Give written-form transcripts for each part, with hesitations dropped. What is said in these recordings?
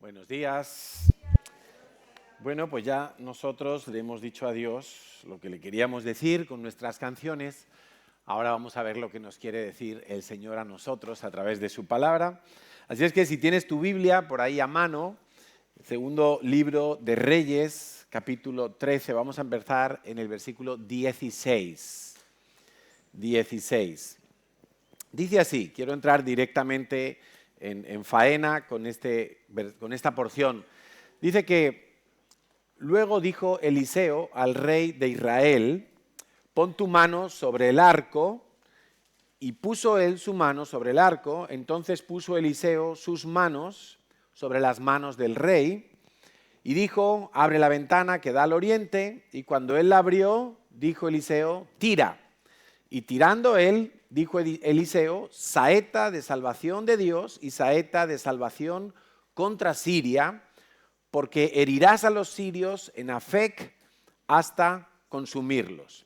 Buenos días. Bueno, pues ya nosotros le hemos dicho a Dios lo que le queríamos decir con nuestras canciones. Ahora vamos a ver lo que nos quiere decir el Señor a nosotros a través de su palabra. Así es que si tienes tu Biblia por ahí a mano, el segundo libro de Reyes, capítulo 13, vamos a empezar en el versículo 16. 16. Dice así, quiero entrar directamente en faena con esta porción. Dice que luego dijo Eliseo al rey de Israel: pon tu mano sobre el arco. Y puso él su mano sobre el arco. Entonces puso Eliseo sus manos sobre las manos del rey y dijo: abre la ventana que da al oriente. Y cuando él la abrió, dijo Eliseo: tira. Y tirando él, dijo Eliseo: saeta de salvación de Dios y saeta de salvación contra Siria, porque herirás a los sirios en Afec hasta consumirlos.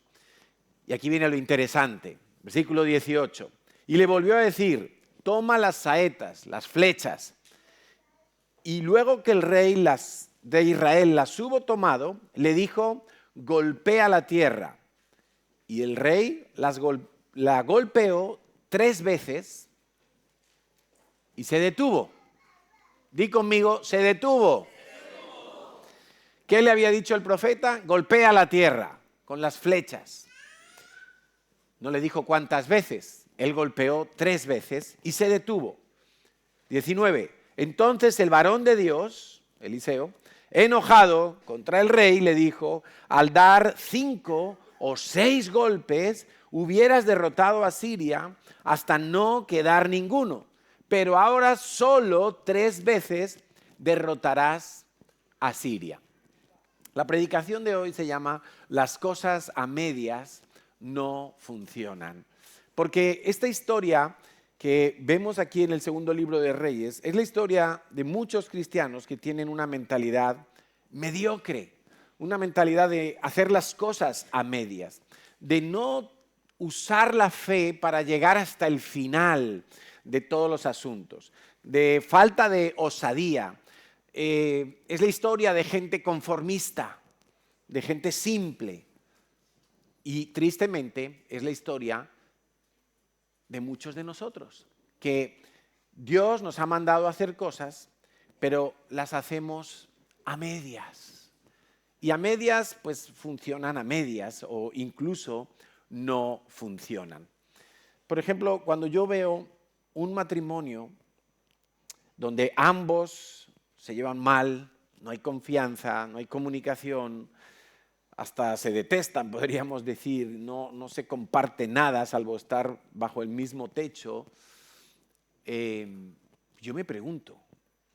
Y aquí viene lo interesante, versículo 18. Y le volvió a decir: toma las saetas, las flechas. Y luego que el rey de Israel las hubo tomado, le dijo: golpea la tierra. Y el rey la golpeó 3 veces y se detuvo. Di conmigo, se detuvo. ¿Qué le había dicho el profeta? Golpea la tierra con las flechas. No le dijo cuántas veces. Él golpeó 3 veces y se detuvo. 19. Entonces el varón de Dios, Eliseo, enojado contra el rey, le dijo: al dar 5 o 6 golpes, hubieras derrotado a Siria hasta no quedar ninguno. Pero ahora solo 3 veces derrotarás a Siria. La predicación de hoy se llama Las cosas a medias no funcionan. Porque esta historia que vemos aquí en el segundo libro de Reyes es la historia de muchos cristianos que tienen una mentalidad mediocre, una mentalidad de hacer las cosas a medias, de no usar la fe para llegar hasta el final de todos los asuntos, de falta de osadía. Es la historia de gente conformista, de gente simple. Y tristemente es la historia de muchos de nosotros, que Dios nos ha mandado a hacer cosas, pero las hacemos a medias. Y a medias, pues funcionan a medias o incluso no funcionan. Por ejemplo, cuando yo veo un matrimonio donde ambos se llevan mal, no hay confianza, no hay comunicación, hasta se detestan, podríamos decir, no se comparte nada salvo estar bajo el mismo techo, yo me pregunto,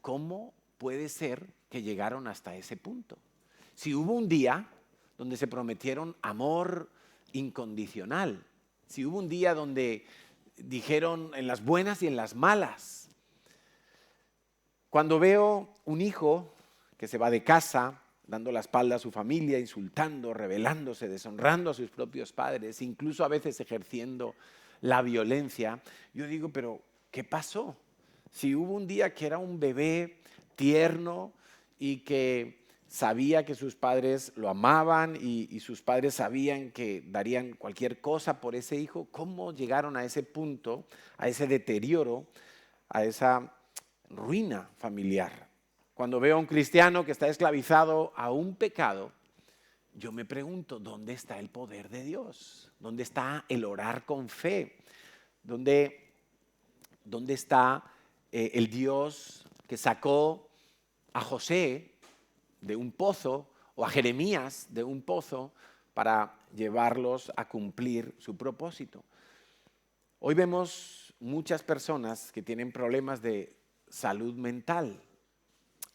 ¿cómo puede ser que llegaron hasta ese punto? Si hubo un día donde se prometieron amor incondicional, si hubo un día donde dijeron en las buenas y en las malas. Cuando veo un hijo que se va de casa, dando la espalda a su familia, insultando, rebelándose, deshonrando a sus propios padres, incluso a veces ejerciendo la violencia, yo digo, pero ¿qué pasó? Si hubo un día que era un bebé tierno y que sabía que sus padres lo amaban y sus padres sabían que darían cualquier cosa por ese hijo, ¿cómo llegaron a ese punto, a ese deterioro, a esa ruina familiar? Cuando veo a un cristiano que está esclavizado a un pecado, yo me pregunto, ¿dónde está el poder de Dios? ¿Dónde está el orar con fe? ¿Dónde está el Dios que sacó a José de un pozo o a Jeremías de un pozo para llevarlos a cumplir su propósito? Hoy vemos muchas personas que tienen problemas de salud mental.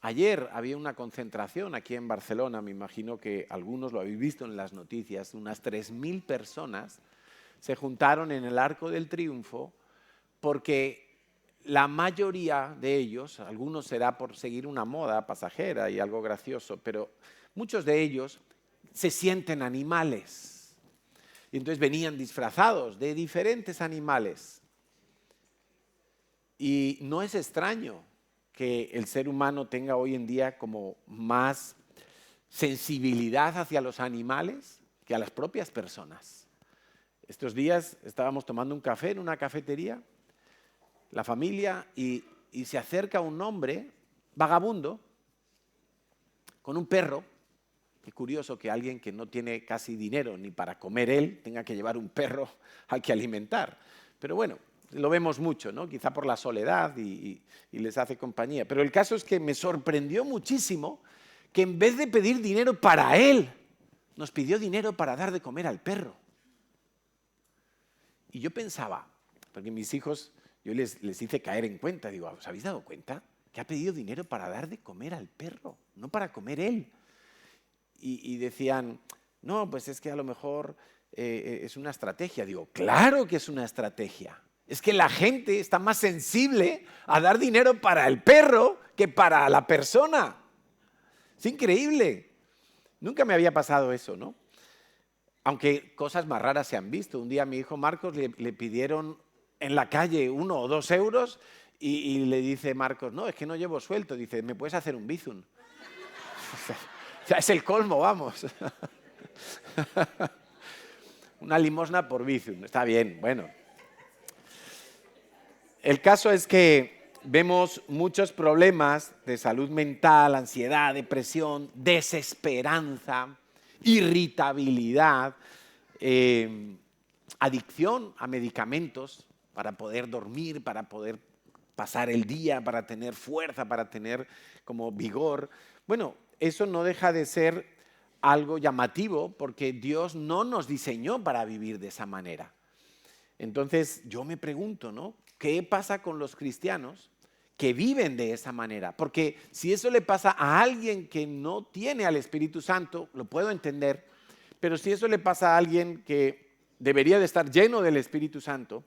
Ayer había una concentración aquí en Barcelona, me imagino que algunos lo habéis visto en las noticias, unas 3.000 personas se juntaron en el Arco del Triunfo porque la mayoría de ellos, algunos será por seguir una moda pasajera y algo gracioso, pero muchos de ellos se sienten animales. Y entonces venían disfrazados de diferentes animales. Y no es extraño que el ser humano tenga hoy en día como más sensibilidad hacia los animales que a las propias personas. Estos días estábamos tomando un café en una cafetería, la familia, y se acerca un hombre vagabundo con un perro. Qué curioso que alguien que no tiene casi dinero ni para comer él tenga que llevar un perro al que alimentar. Pero bueno, lo vemos mucho, ¿no? Quizá por la soledad y les hace compañía. Pero el caso es que me sorprendió muchísimo que en vez de pedir dinero para él, nos pidió dinero para dar de comer al perro. Y yo pensaba, porque mis hijos, yo les hice caer en cuenta, digo, ¿os habéis dado cuenta? Que ha pedido dinero para dar de comer al perro, no para comer él. Y decían, no, pues es que a lo mejor es una estrategia. Digo, claro que es una estrategia. Es que la gente está más sensible a dar dinero para el perro que para la persona. Es increíble. Nunca me había pasado eso, ¿no? Aunque cosas más raras se han visto. Un día a mi hijo Marcos le pidieron en la calle 1 o 2 euros y le dice Marcos, no, es que no llevo suelto. Dice, ¿me puedes hacer un bizum? O sea, es el colmo, vamos. Una limosna por bizum, está bien, bueno. El caso es que vemos muchos problemas de salud mental, ansiedad, depresión, desesperanza, irritabilidad, adicción a medicamentos para poder dormir, para poder pasar el día, para tener fuerza, para tener como vigor. Bueno, eso no deja de ser algo llamativo porque Dios no nos diseñó para vivir de esa manera. Entonces yo me pregunto, ¿no? ¿Qué pasa con los cristianos que viven de esa manera? Porque si eso le pasa a alguien que no tiene al Espíritu Santo, lo puedo entender, pero si eso le pasa a alguien que debería de estar lleno del Espíritu Santo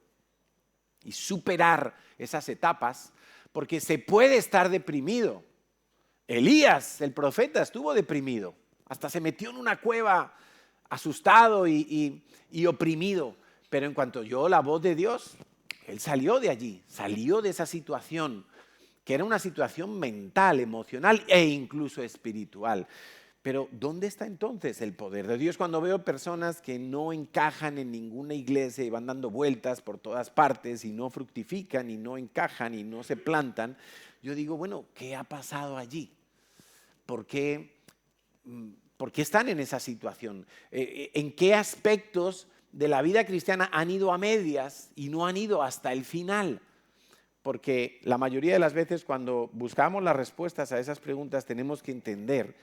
y superar esas etapas, porque se puede estar deprimido. Elías, el profeta, estuvo deprimido, hasta se metió en una cueva asustado y oprimido, pero en cuanto oyó la voz de Dios, él salió de allí, salió de esa situación, que era una situación mental, emocional e incluso espiritual. Pero ¿dónde está entonces el poder de Dios? Cuando veo personas que no encajan en ninguna iglesia y van dando vueltas por todas partes y no fructifican y no encajan y no se plantan, yo digo, bueno, ¿qué ha pasado allí? ¿Por qué están en esa situación? ¿En qué aspectos de la vida cristiana han ido a medias y no han ido hasta el final? Porque la mayoría de las veces cuando buscamos las respuestas a esas preguntas tenemos que entender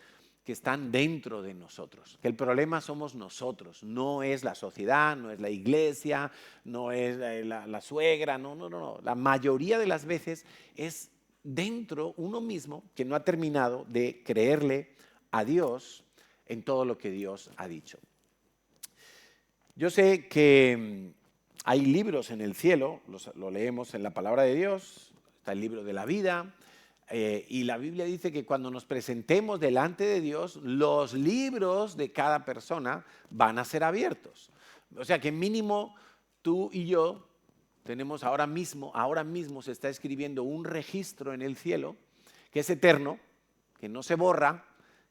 que están dentro de nosotros, que el problema somos nosotros, no es la sociedad, no es la iglesia, no es la suegra, no. La mayoría de las veces es dentro uno mismo que no ha terminado de creerle a Dios en todo lo que Dios ha dicho. Yo sé que hay libros en el cielo, lo leemos en la palabra de Dios, está el libro de la vida, y la Biblia dice que cuando nos presentemos delante de Dios, los libros de cada persona van a ser abiertos. O sea que mínimo tú y yo tenemos ahora mismo se está escribiendo un registro en el cielo que es eterno, que no se borra,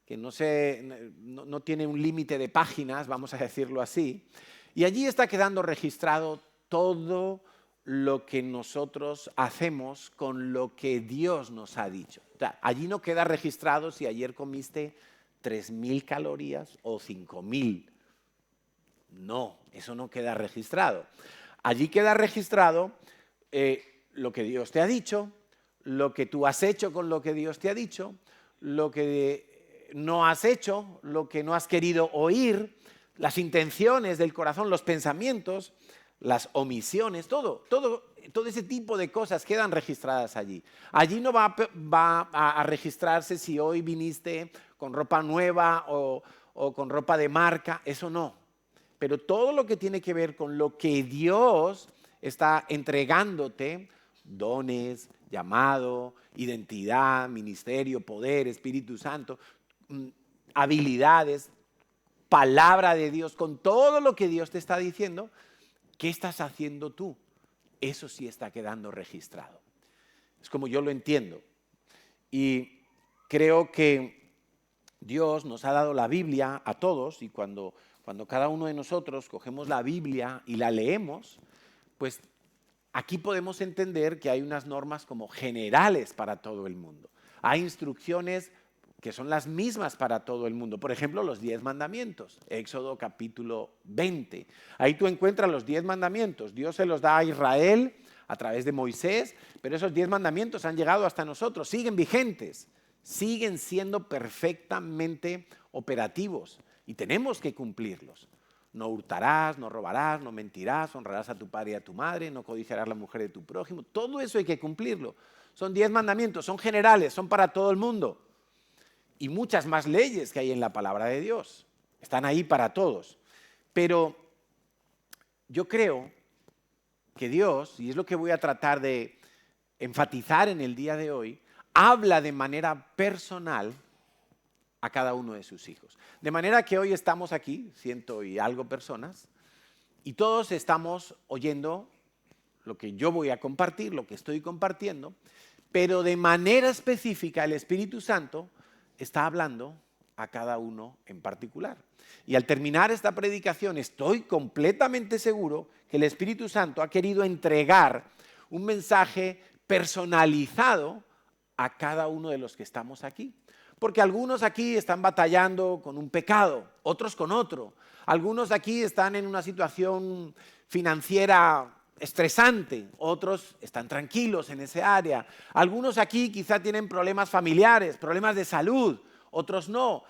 que no tiene un límite de páginas, vamos a decirlo así, y allí está quedando registrado todo lo que nosotros hacemos con lo que Dios nos ha dicho. O sea, allí no queda registrado si ayer comiste 3.000 calorías o 5.000. No, eso no queda registrado. Allí queda registrado lo que Dios te ha dicho, lo que tú has hecho con lo que Dios te ha dicho, lo que no has hecho, lo que no has querido oír, las intenciones del corazón, los pensamientos, las omisiones, todo ese tipo de cosas quedan registradas allí. Allí no va a registrarse si hoy viniste con ropa nueva o con ropa de marca, eso no. Pero todo lo que tiene que ver con lo que Dios está entregándote, dones, llamado, identidad, ministerio, poder, Espíritu Santo, habilidades, palabra de Dios, con todo lo que Dios te está diciendo, ¿qué estás haciendo tú? Eso sí está quedando registrado. Es como yo lo entiendo. Y creo que Dios nos ha dado la Biblia a todos y cuando cada uno de nosotros cogemos la Biblia y la leemos, pues aquí podemos entender que hay unas normas como generales para todo el mundo. Hay instrucciones que son las mismas para todo el mundo. Por ejemplo, los 10 mandamientos, Éxodo capítulo 20. Ahí tú encuentras los 10 mandamientos. Dios se los da a Israel a través de Moisés, pero esos 10 mandamientos han llegado hasta nosotros, siguen vigentes, siguen siendo perfectamente operativos y tenemos que cumplirlos. No hurtarás, no robarás, no mentirás, honrarás a tu padre y a tu madre, no codiciarás la mujer de tu prójimo. Todo eso hay que cumplirlo. Son 10 mandamientos, son generales, son para todo el mundo. Y muchas más leyes que hay en la palabra de Dios. Están ahí para todos. Pero yo creo que Dios, y es lo que voy a tratar de enfatizar en el día de hoy, habla de manera personal a cada uno de sus hijos. De manera que hoy estamos aquí, 100 y algo personas, y todos estamos oyendo lo que yo voy a compartir, lo que estoy compartiendo, pero de manera específica el Espíritu Santo está hablando a cada uno en particular. Y al terminar esta predicación estoy completamente seguro que el Espíritu Santo ha querido entregar un mensaje personalizado a cada uno de los que estamos aquí. Porque algunos aquí están batallando con un pecado, otros con otro. Algunos aquí están en una situación financiera estresante, otros están tranquilos en ese área. Algunos aquí quizá tienen problemas familiares, problemas de salud, otros no.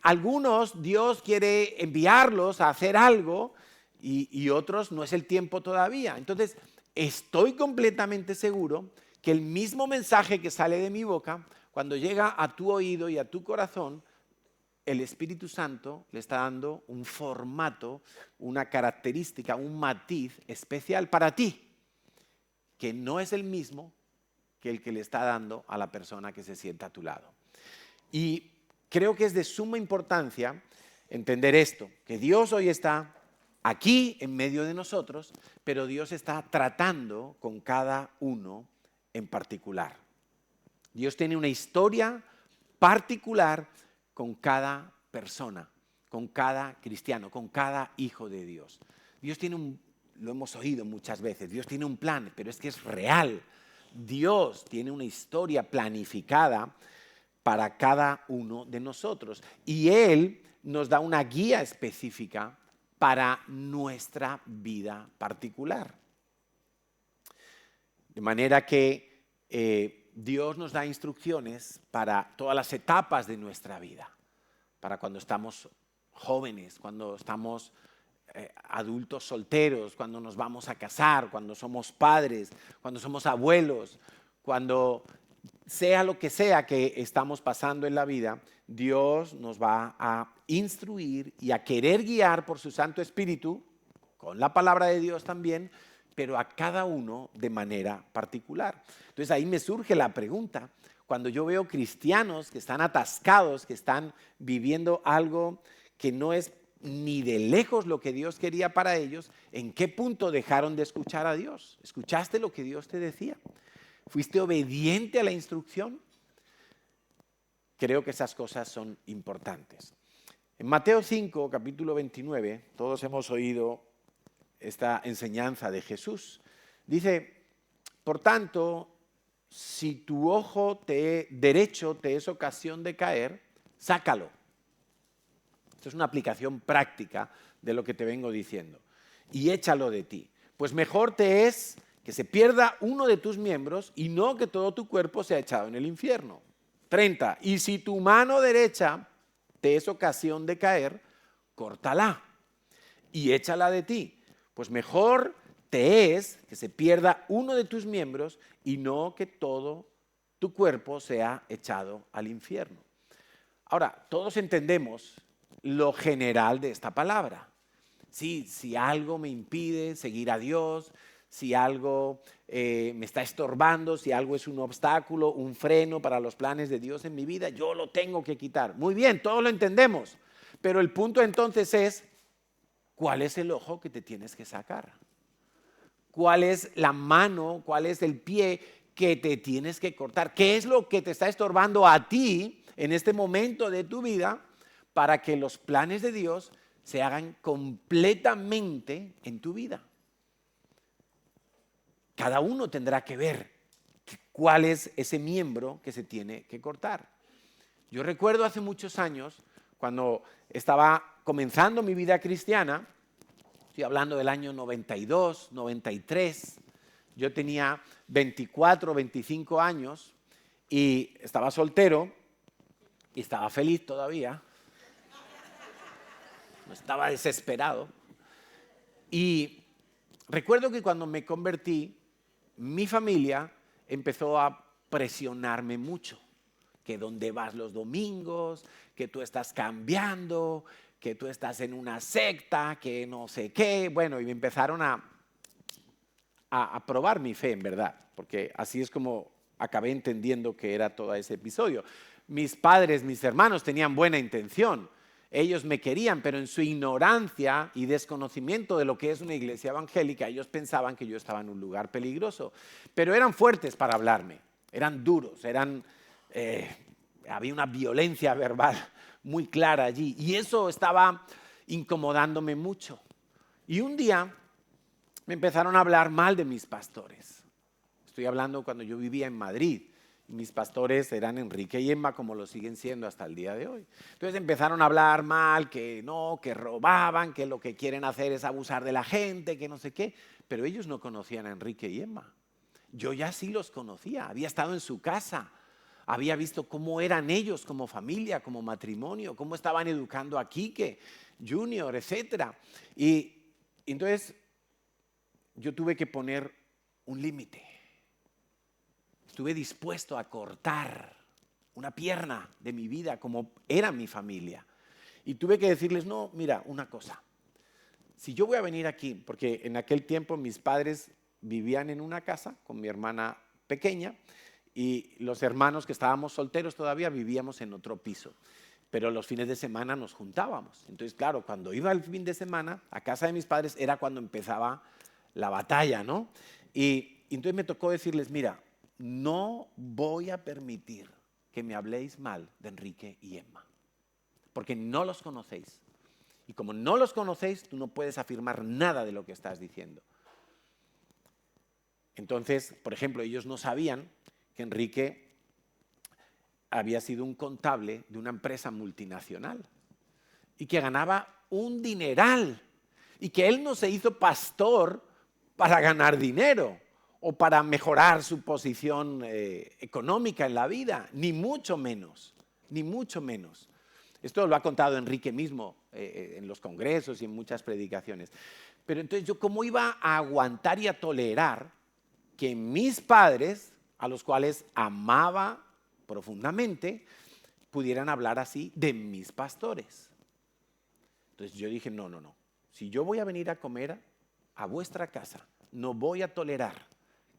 Algunos Dios quiere enviarlos a hacer algo y otros no es el tiempo todavía. Entonces, estoy completamente seguro que el mismo mensaje que sale de mi boca, cuando llega a tu oído y a tu corazón, el Espíritu Santo le está dando un formato, una característica, un matiz especial para ti, que no es el mismo que el que le está dando a la persona que se sienta a tu lado. Y creo que es de suma importancia entender esto, que Dios hoy está aquí en medio de nosotros, pero Dios está tratando con cada uno en particular. Dios tiene una historia particular con cada persona, con cada cristiano, con cada hijo de Dios. Dios tiene lo hemos oído muchas veces, Dios tiene un plan, pero es que es real. Dios tiene una historia planificada para cada uno de nosotros y Él nos da una guía específica para nuestra vida particular. De manera que Dios nos da instrucciones para todas las etapas de nuestra vida, para cuando estamos jóvenes, cuando estamos adultos solteros, cuando nos vamos a casar, cuando somos padres, cuando somos abuelos, cuando sea lo que sea que estamos pasando en la vida, Dios nos va a instruir y a querer guiar por su Santo Espíritu, con la palabra de Dios también, pero a cada uno de manera particular. Entonces ahí me surge la pregunta, cuando yo veo cristianos que están atascados, que están viviendo algo que no es ni de lejos lo que Dios quería para ellos, ¿en qué punto dejaron de escuchar a Dios? ¿Escuchaste lo que Dios te decía? ¿Fuiste obediente a la instrucción? Creo que esas cosas son importantes. En Mateo 5, capítulo 29, todos hemos oído esta enseñanza de Jesús. Dice, por tanto, si tu ojo derecho te es ocasión de caer, sácalo. Esto es una aplicación práctica de lo que te vengo diciendo. Y échalo de ti. Pues mejor te es que se pierda uno de tus miembros y no que todo tu cuerpo sea echado en el infierno. 30. Y si tu mano derecha te es ocasión de caer, córtala y échala de ti. Pues mejor te es que se pierda uno de tus miembros y no que todo tu cuerpo sea echado al infierno. Ahora, todos entendemos lo general de esta palabra. Sí, si algo me impide seguir a Dios, si algo me está estorbando, si algo es un obstáculo, un freno para los planes de Dios en mi vida, yo lo tengo que quitar. Muy bien, todos lo entendemos, pero el punto entonces es, ¿cuál es el ojo que te tienes que sacar? ¿Cuál es la mano, cuál es el pie que te tienes que cortar? ¿Qué es lo que te está estorbando a ti en este momento de tu vida para que los planes de Dios se hagan completamente en tu vida? Cada uno tendrá que ver cuál es ese miembro que se tiene que cortar. Yo recuerdo hace muchos años, cuando estaba comenzando mi vida cristiana, estoy hablando del año 92, 93, yo tenía 24, 25 años y estaba soltero y estaba feliz todavía, no estaba desesperado. Y recuerdo que cuando me convertí, mi familia empezó a presionarme mucho, que dónde vas los domingos, que tú estás cambiando, que tú estás en una secta, que no sé qué. Bueno, y me empezaron a probar mi fe, en verdad, porque así es como acabé entendiendo que era todo ese episodio. Mis padres, mis hermanos tenían buena intención. Ellos me querían, pero en su ignorancia y desconocimiento de lo que es una iglesia evangélica, ellos pensaban que yo estaba en un lugar peligroso. Pero eran fuertes para hablarme, eran duros, había una violencia verbal muy clara allí. Y eso estaba incomodándome mucho. Y un día me empezaron a hablar mal de mis pastores. Estoy hablando cuando yo vivía en Madrid. Mis pastores eran Enrique y Emma, como lo siguen siendo hasta el día de hoy. Entonces empezaron a hablar mal, que no, que robaban, que lo que quieren hacer es abusar de la gente, que no sé qué. Pero ellos no conocían a Enrique y Emma. Yo ya sí los conocía, había estado en su casa, había visto cómo eran ellos como familia, como matrimonio, cómo estaban educando a Quique, Junior, etc. Y entonces yo tuve que poner un límite. Estuve dispuesto a cortar una pierna de mi vida como era mi familia. Y tuve que decirles, no, mira, una cosa. Si yo voy a venir aquí, porque en aquel tiempo mis padres vivían en una casa con mi hermana pequeña y los hermanos que estábamos solteros todavía vivíamos en otro piso. Pero los fines de semana nos juntábamos. Entonces, claro, cuando iba el fin de semana a casa de mis padres era cuando empezaba la batalla, ¿no? Y entonces me tocó decirles, mira, no voy a permitir que me habléis mal de Enrique y Emma, porque no los conocéis. Y como no los conocéis, tú no puedes afirmar nada de lo que estás diciendo. Entonces, por ejemplo, ellos no sabían que Enrique había sido un contable de una empresa multinacional y que ganaba un dineral y que él no se hizo pastor para ganar dinero o para mejorar su posición económica en la vida, ni mucho menos, ni mucho menos. Esto lo ha contado Enrique mismo en los congresos y en muchas predicaciones. Pero entonces yo, ¿cómo iba a aguantar y a tolerar que mis padres, a los cuales amaba profundamente, pudieran hablar así de mis pastores? Entonces yo dije, no, no, no. Si yo voy a venir a comer a vuestra casa, no voy a tolerar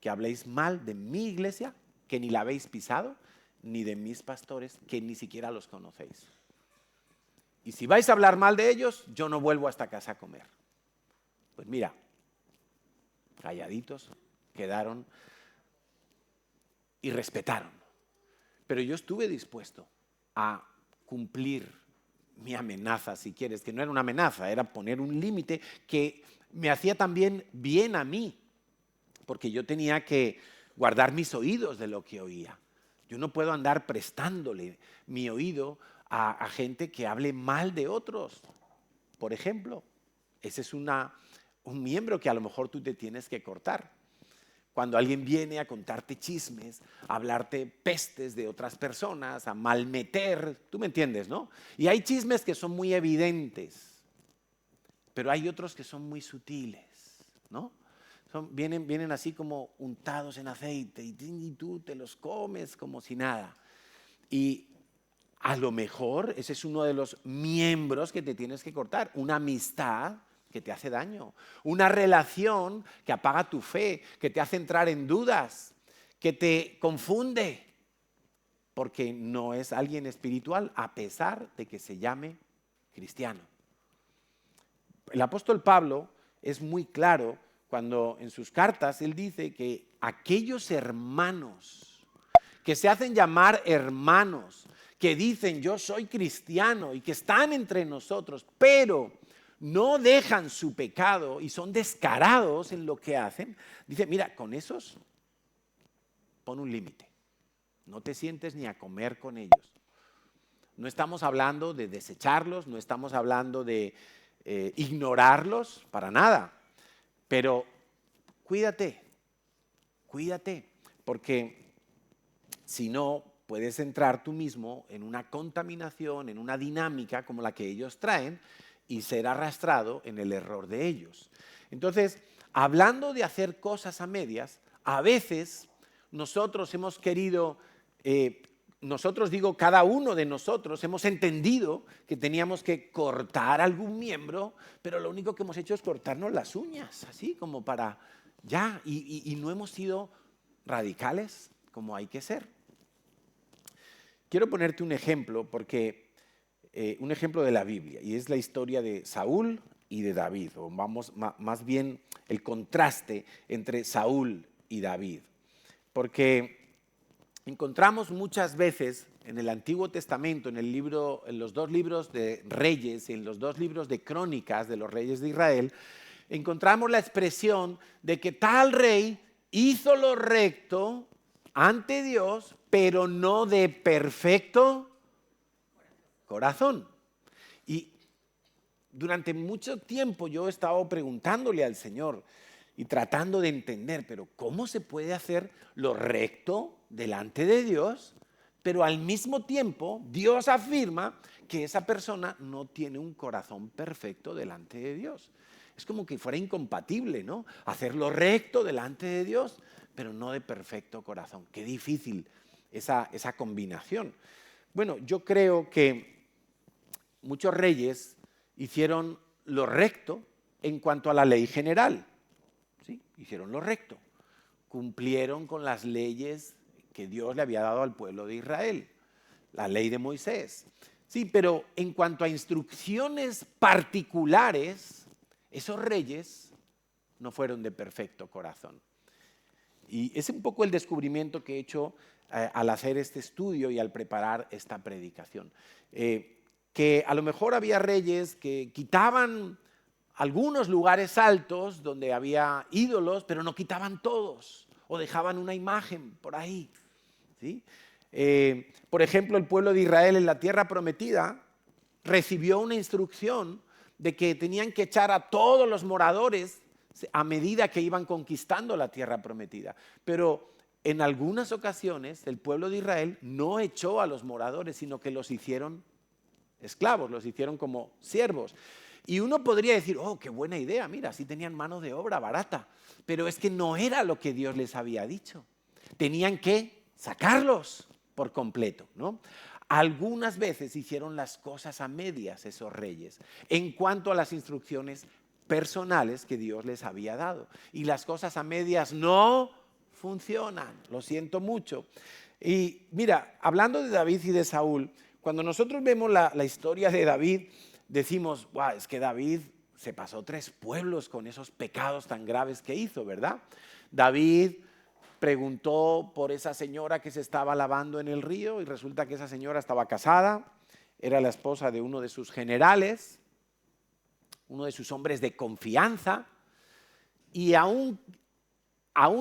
que habléis mal de mi iglesia, que ni la habéis pisado, ni de mis pastores, que ni siquiera los conocéis. Y si vais a hablar mal de ellos, yo no vuelvo a esta casa a comer. Pues mira, calladitos, quedaron y respetaron. Pero yo estuve dispuesto a cumplir mi amenaza, si quieres, que no era una amenaza, era poner un límite que me hacía también bien a mí, porque yo tenía que guardar mis oídos de lo que oía. Yo no puedo andar prestándole mi oído a gente que hable mal de otros. Por ejemplo, ese es un miembro que a lo mejor tú te tienes que cortar. Cuando alguien viene a contarte chismes, a hablarte pestes de otras personas, a malmeter, tú me entiendes, ¿no? Y hay chismes que son muy evidentes, pero hay otros que son muy sutiles, ¿no? Vienen así como untados en aceite y tú te los comes como si nada. Y a lo mejor ese es uno de los miembros que te tienes que cortar, una amistad que te hace daño, una relación que apaga tu fe, que te hace entrar en dudas, que te confunde, porque no es alguien espiritual a pesar de que se llame cristiano. El apóstol Pablo es muy claro cuando en sus cartas él dice que aquellos hermanos que se hacen llamar hermanos, que dicen yo soy cristiano y que están entre nosotros, pero no dejan su pecado y son descarados en lo que hacen, dice, mira, con esos pon un límite. No te sientes ni a comer con ellos. No estamos hablando de desecharlos, no estamos hablando de ignorarlos, para nada. Pero cuídate, porque si no, puedes entrar tú mismo en una contaminación, en una dinámica como la que ellos traen y ser arrastrado en el error de ellos. Entonces, hablando de hacer cosas a medias, a veces nosotros hemos querido, cada uno de nosotros hemos entendido que teníamos que cortar algún miembro, pero lo único que hemos hecho es cortarnos las uñas, así como para ya, y no hemos sido radicales como hay que ser. Quiero ponerte un ejemplo, porque un ejemplo de la Biblia, y es la historia de Saúl y de David, o vamos, más bien el contraste entre Saúl y David. Porque encontramos muchas veces en el Antiguo Testamento, en los dos libros de Reyes y en los dos libros de Crónicas de los reyes de Israel, encontramos la expresión de que tal rey hizo lo recto ante Dios, pero no de perfecto corazón. Y durante mucho tiempo yo he estado preguntándole al Señor y tratando de entender, pero ¿cómo se puede hacer lo recto delante de Dios? Pero al mismo tiempo Dios afirma que esa persona no tiene un corazón perfecto delante de Dios. Es como que fuera incompatible, ¿no? Hacer lo recto delante de Dios, pero no de perfecto corazón. Qué difícil esa combinación. Bueno, yo creo que muchos reyes hicieron lo recto en cuanto a la ley general. ¿Sí? Hicieron lo recto. Cumplieron con las leyes que Dios le había dado al pueblo de Israel. La ley de Moisés. Sí, pero en cuanto a instrucciones particulares, esos reyes no fueron de perfecto corazón. Y es un poco el descubrimiento que he hecho al hacer este estudio y al preparar esta predicación. Que a lo mejor había reyes que quitaban algunos lugares altos donde había ídolos, pero no quitaban todos, o dejaban una imagen por ahí. ¿Sí? Por ejemplo, el pueblo de Israel en la tierra prometida recibió una instrucción de que tenían que echar a todos los moradores a medida que iban conquistando la tierra prometida. Pero en algunas ocasiones el pueblo de Israel no echó a los moradores, sino que los hicieron esclavos, los hicieron como siervos. Y uno podría decir, oh, qué buena idea, mira, así tenían mano de obra barata. Pero es que no era lo que Dios les había dicho. Tenían que sacarlos por completo, ¿no? Algunas veces hicieron las cosas a medias esos reyes en cuanto a las instrucciones personales que Dios les había dado. Y las cosas a medias no funcionan, lo siento mucho. Y mira, hablando de David y de Saúl, cuando nosotros vemos la historia de David, decimos, wow, es que David se pasó 3 pueblos con esos pecados tan graves que hizo, ¿verdad? David preguntó por esa señora que se estaba lavando en el río y resulta que esa señora estaba casada, era la esposa de uno de sus generales, uno de sus hombres de confianza, y aún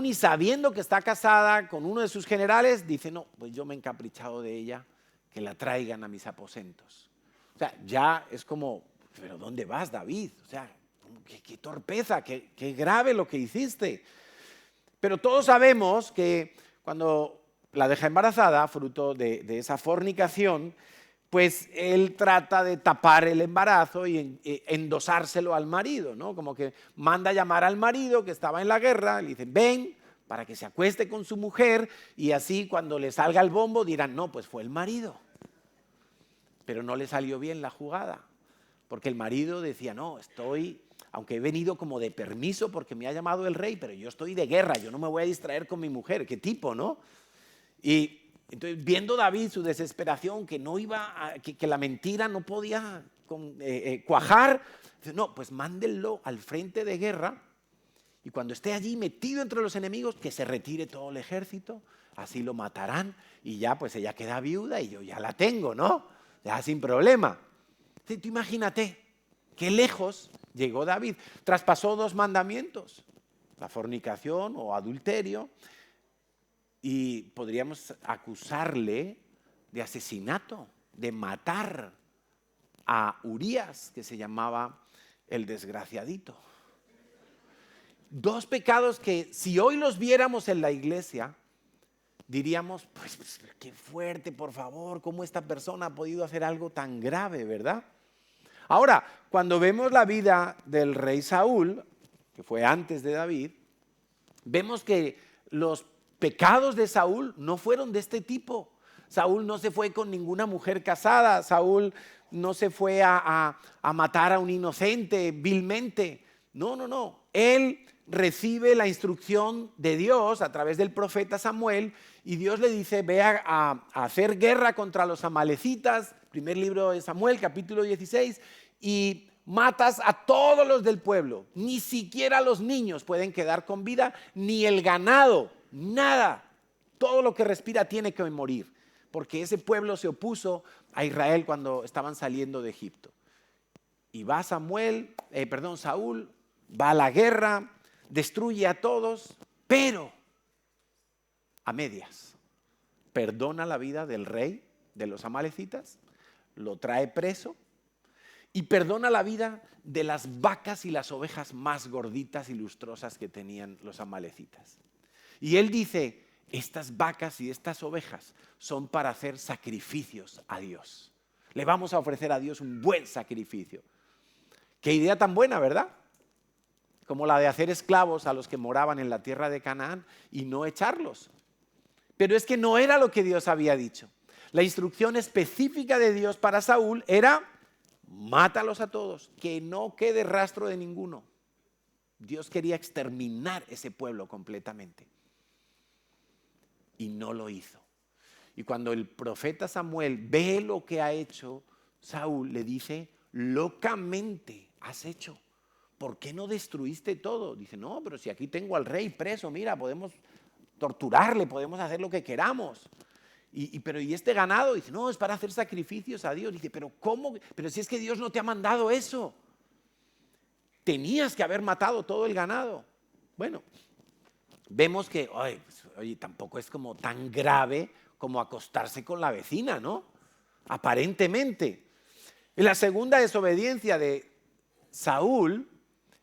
y sabiendo que está casada con uno de sus generales, dice, no, pues yo me he encaprichado de ella, que la traigan a mis aposentos. O sea, ya es como, pero ¿dónde vas, David? O sea, qué torpeza, qué grave lo que hiciste. Pero todos sabemos que cuando la deja embarazada, fruto de esa fornicación, pues él trata de tapar el embarazo y endosárselo al marido, ¿no? Como que manda llamar al marido que estaba en la guerra, le dicen, ven, para que se acueste con su mujer, y así cuando le salga el bombo dirán, no, pues fue el marido. Pero no le salió bien la jugada, porque el marido decía, no, aunque he venido como de permiso porque me ha llamado el rey, pero yo estoy de guerra, yo no me voy a distraer con mi mujer, qué tipo, ¿no? Y entonces, viendo David su desesperación, que la mentira no podía cuajar, dice, no, pues mándenlo al frente de guerra Y cuando esté allí metido entre los enemigos, que se retire todo el ejército, así lo matarán y ya pues ella queda viuda y yo ya la tengo, ¿no? Ya sin problema. Sí, tú imagínate qué lejos llegó David. Traspasó 2 mandamientos, la fornicación o adulterio, y podríamos acusarle de asesinato, de matar a Urías, que se llamaba el desgraciadito. 2 pecados que si hoy los viéramos en la iglesia, diríamos, pues qué fuerte, por favor, cómo esta persona ha podido hacer algo tan grave, ¿verdad? Ahora, cuando vemos la vida del rey Saúl, que fue antes de David, vemos que los pecados de Saúl no fueron de este tipo. Saúl no se fue con ninguna mujer casada, Saúl no se fue a matar a un inocente vilmente. No. Él recibe la instrucción de Dios a través del profeta Samuel y Dios le dice, ve a hacer guerra contra los amalecitas, primer libro de Samuel, capítulo 16, y matas a todos los del pueblo. Ni siquiera los niños pueden quedar con vida, ni el ganado, nada. Todo lo que respira tiene que morir, porque ese pueblo se opuso a Israel cuando estaban saliendo de Egipto. Y va Saúl, va a la guerra, destruye a todos, pero a medias. Perdona la vida del rey de los amalecitas, lo trae preso y perdona la vida de las vacas y las ovejas más gorditas y lustrosas que tenían los amalecitas. Y él dice, estas vacas y estas ovejas son para hacer sacrificios a Dios. Le vamos a ofrecer a Dios un buen sacrificio. Qué idea tan buena, ¿verdad? Como la de hacer esclavos a los que moraban en la tierra de Canaán y no echarlos. Pero es que no era lo que Dios había dicho. La instrucción específica de Dios para Saúl era, mátalos a todos, que no quede rastro de ninguno. Dios quería exterminar ese pueblo completamente. Y no lo hizo. Y cuando el profeta Samuel ve lo que ha hecho Saúl, le dice, locamente has hecho. ¿Por qué no destruiste todo? Dice, no, pero si aquí tengo al rey preso, mira, podemos torturarle, podemos hacer lo que queramos. Pero ¿y este ganado? Dice, no, es para hacer sacrificios a Dios. Dice, pero ¿cómo? Pero si es que Dios no te ha mandado eso. Tenías que haber matado todo el ganado. Bueno, vemos que, oye, tampoco es como tan grave como acostarse con la vecina, ¿no? Aparentemente. Y la segunda desobediencia de Saúl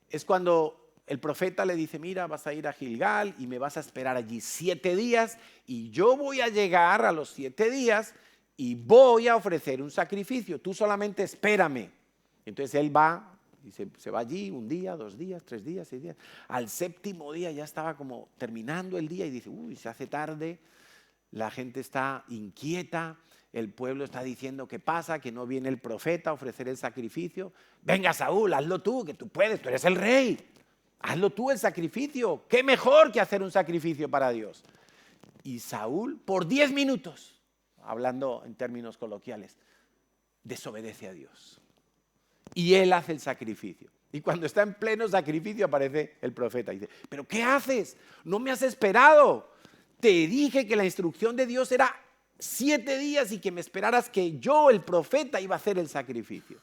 es cuando el profeta le dice, mira, vas a ir a Gilgal y me vas a esperar allí 7 días y yo voy a llegar a los 7 días y voy a ofrecer un sacrificio. Tú solamente espérame. Entonces él va y se va allí 1 día, 2 días, 3 días, 6 días. Al 7º día ya estaba como terminando el día y dice, se hace tarde, la gente está inquieta, el pueblo está diciendo qué pasa, que no viene el profeta a ofrecer el sacrificio. Venga, Saúl, hazlo tú, que tú puedes, tú eres el rey. Hazlo tú el sacrificio. ¿Qué mejor que hacer un sacrificio para Dios? Y Saúl, por 10 minutos, hablando en términos coloquiales, desobedece a Dios. Y él hace el sacrificio. Y cuando está en pleno sacrificio aparece el profeta y dice, ¿pero qué haces? No me has esperado. Te dije que la instrucción de Dios era 7 días y que me esperaras que yo, el profeta, iba a hacer el sacrificio.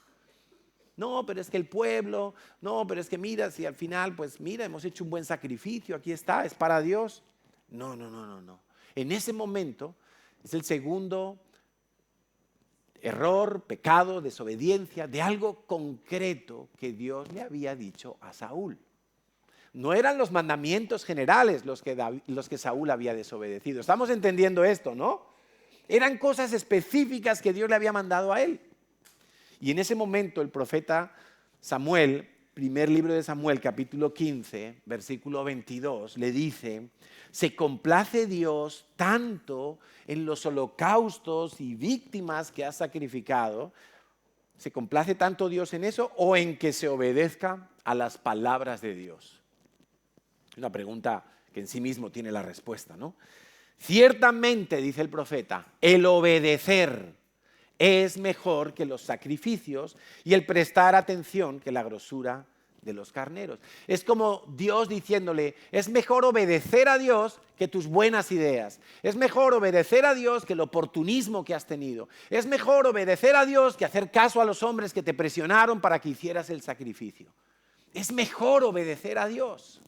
No, pero es que el pueblo, no, pero es que mira, si al final, pues mira, hemos hecho un buen sacrificio, aquí está, es para Dios. No. En ese momento es el segundo error, pecado, desobediencia de algo concreto que Dios le había dicho a Saúl. No eran los mandamientos generales los que Saúl había desobedecido. Estamos entendiendo esto, ¿no? Eran cosas específicas que Dios le había mandado a él. Y en ese momento el profeta Samuel, primer libro de Samuel, capítulo 15, versículo 22, le dice, se complace Dios tanto en los holocaustos y víctimas que has sacrificado, se complace tanto Dios en eso o en que se obedezca a las palabras de Dios. Es una pregunta que en sí mismo tiene la respuesta, ¿no? Ciertamente, dice el profeta, el obedecer es mejor que los sacrificios y el prestar atención que la grosura de los carneros. Es como Dios diciéndole, es mejor obedecer a Dios que tus buenas ideas. Es mejor obedecer a Dios que el oportunismo que has tenido. Es mejor obedecer a Dios que hacer caso a los hombres que te presionaron para que hicieras el sacrificio. Es mejor obedecer a Dios.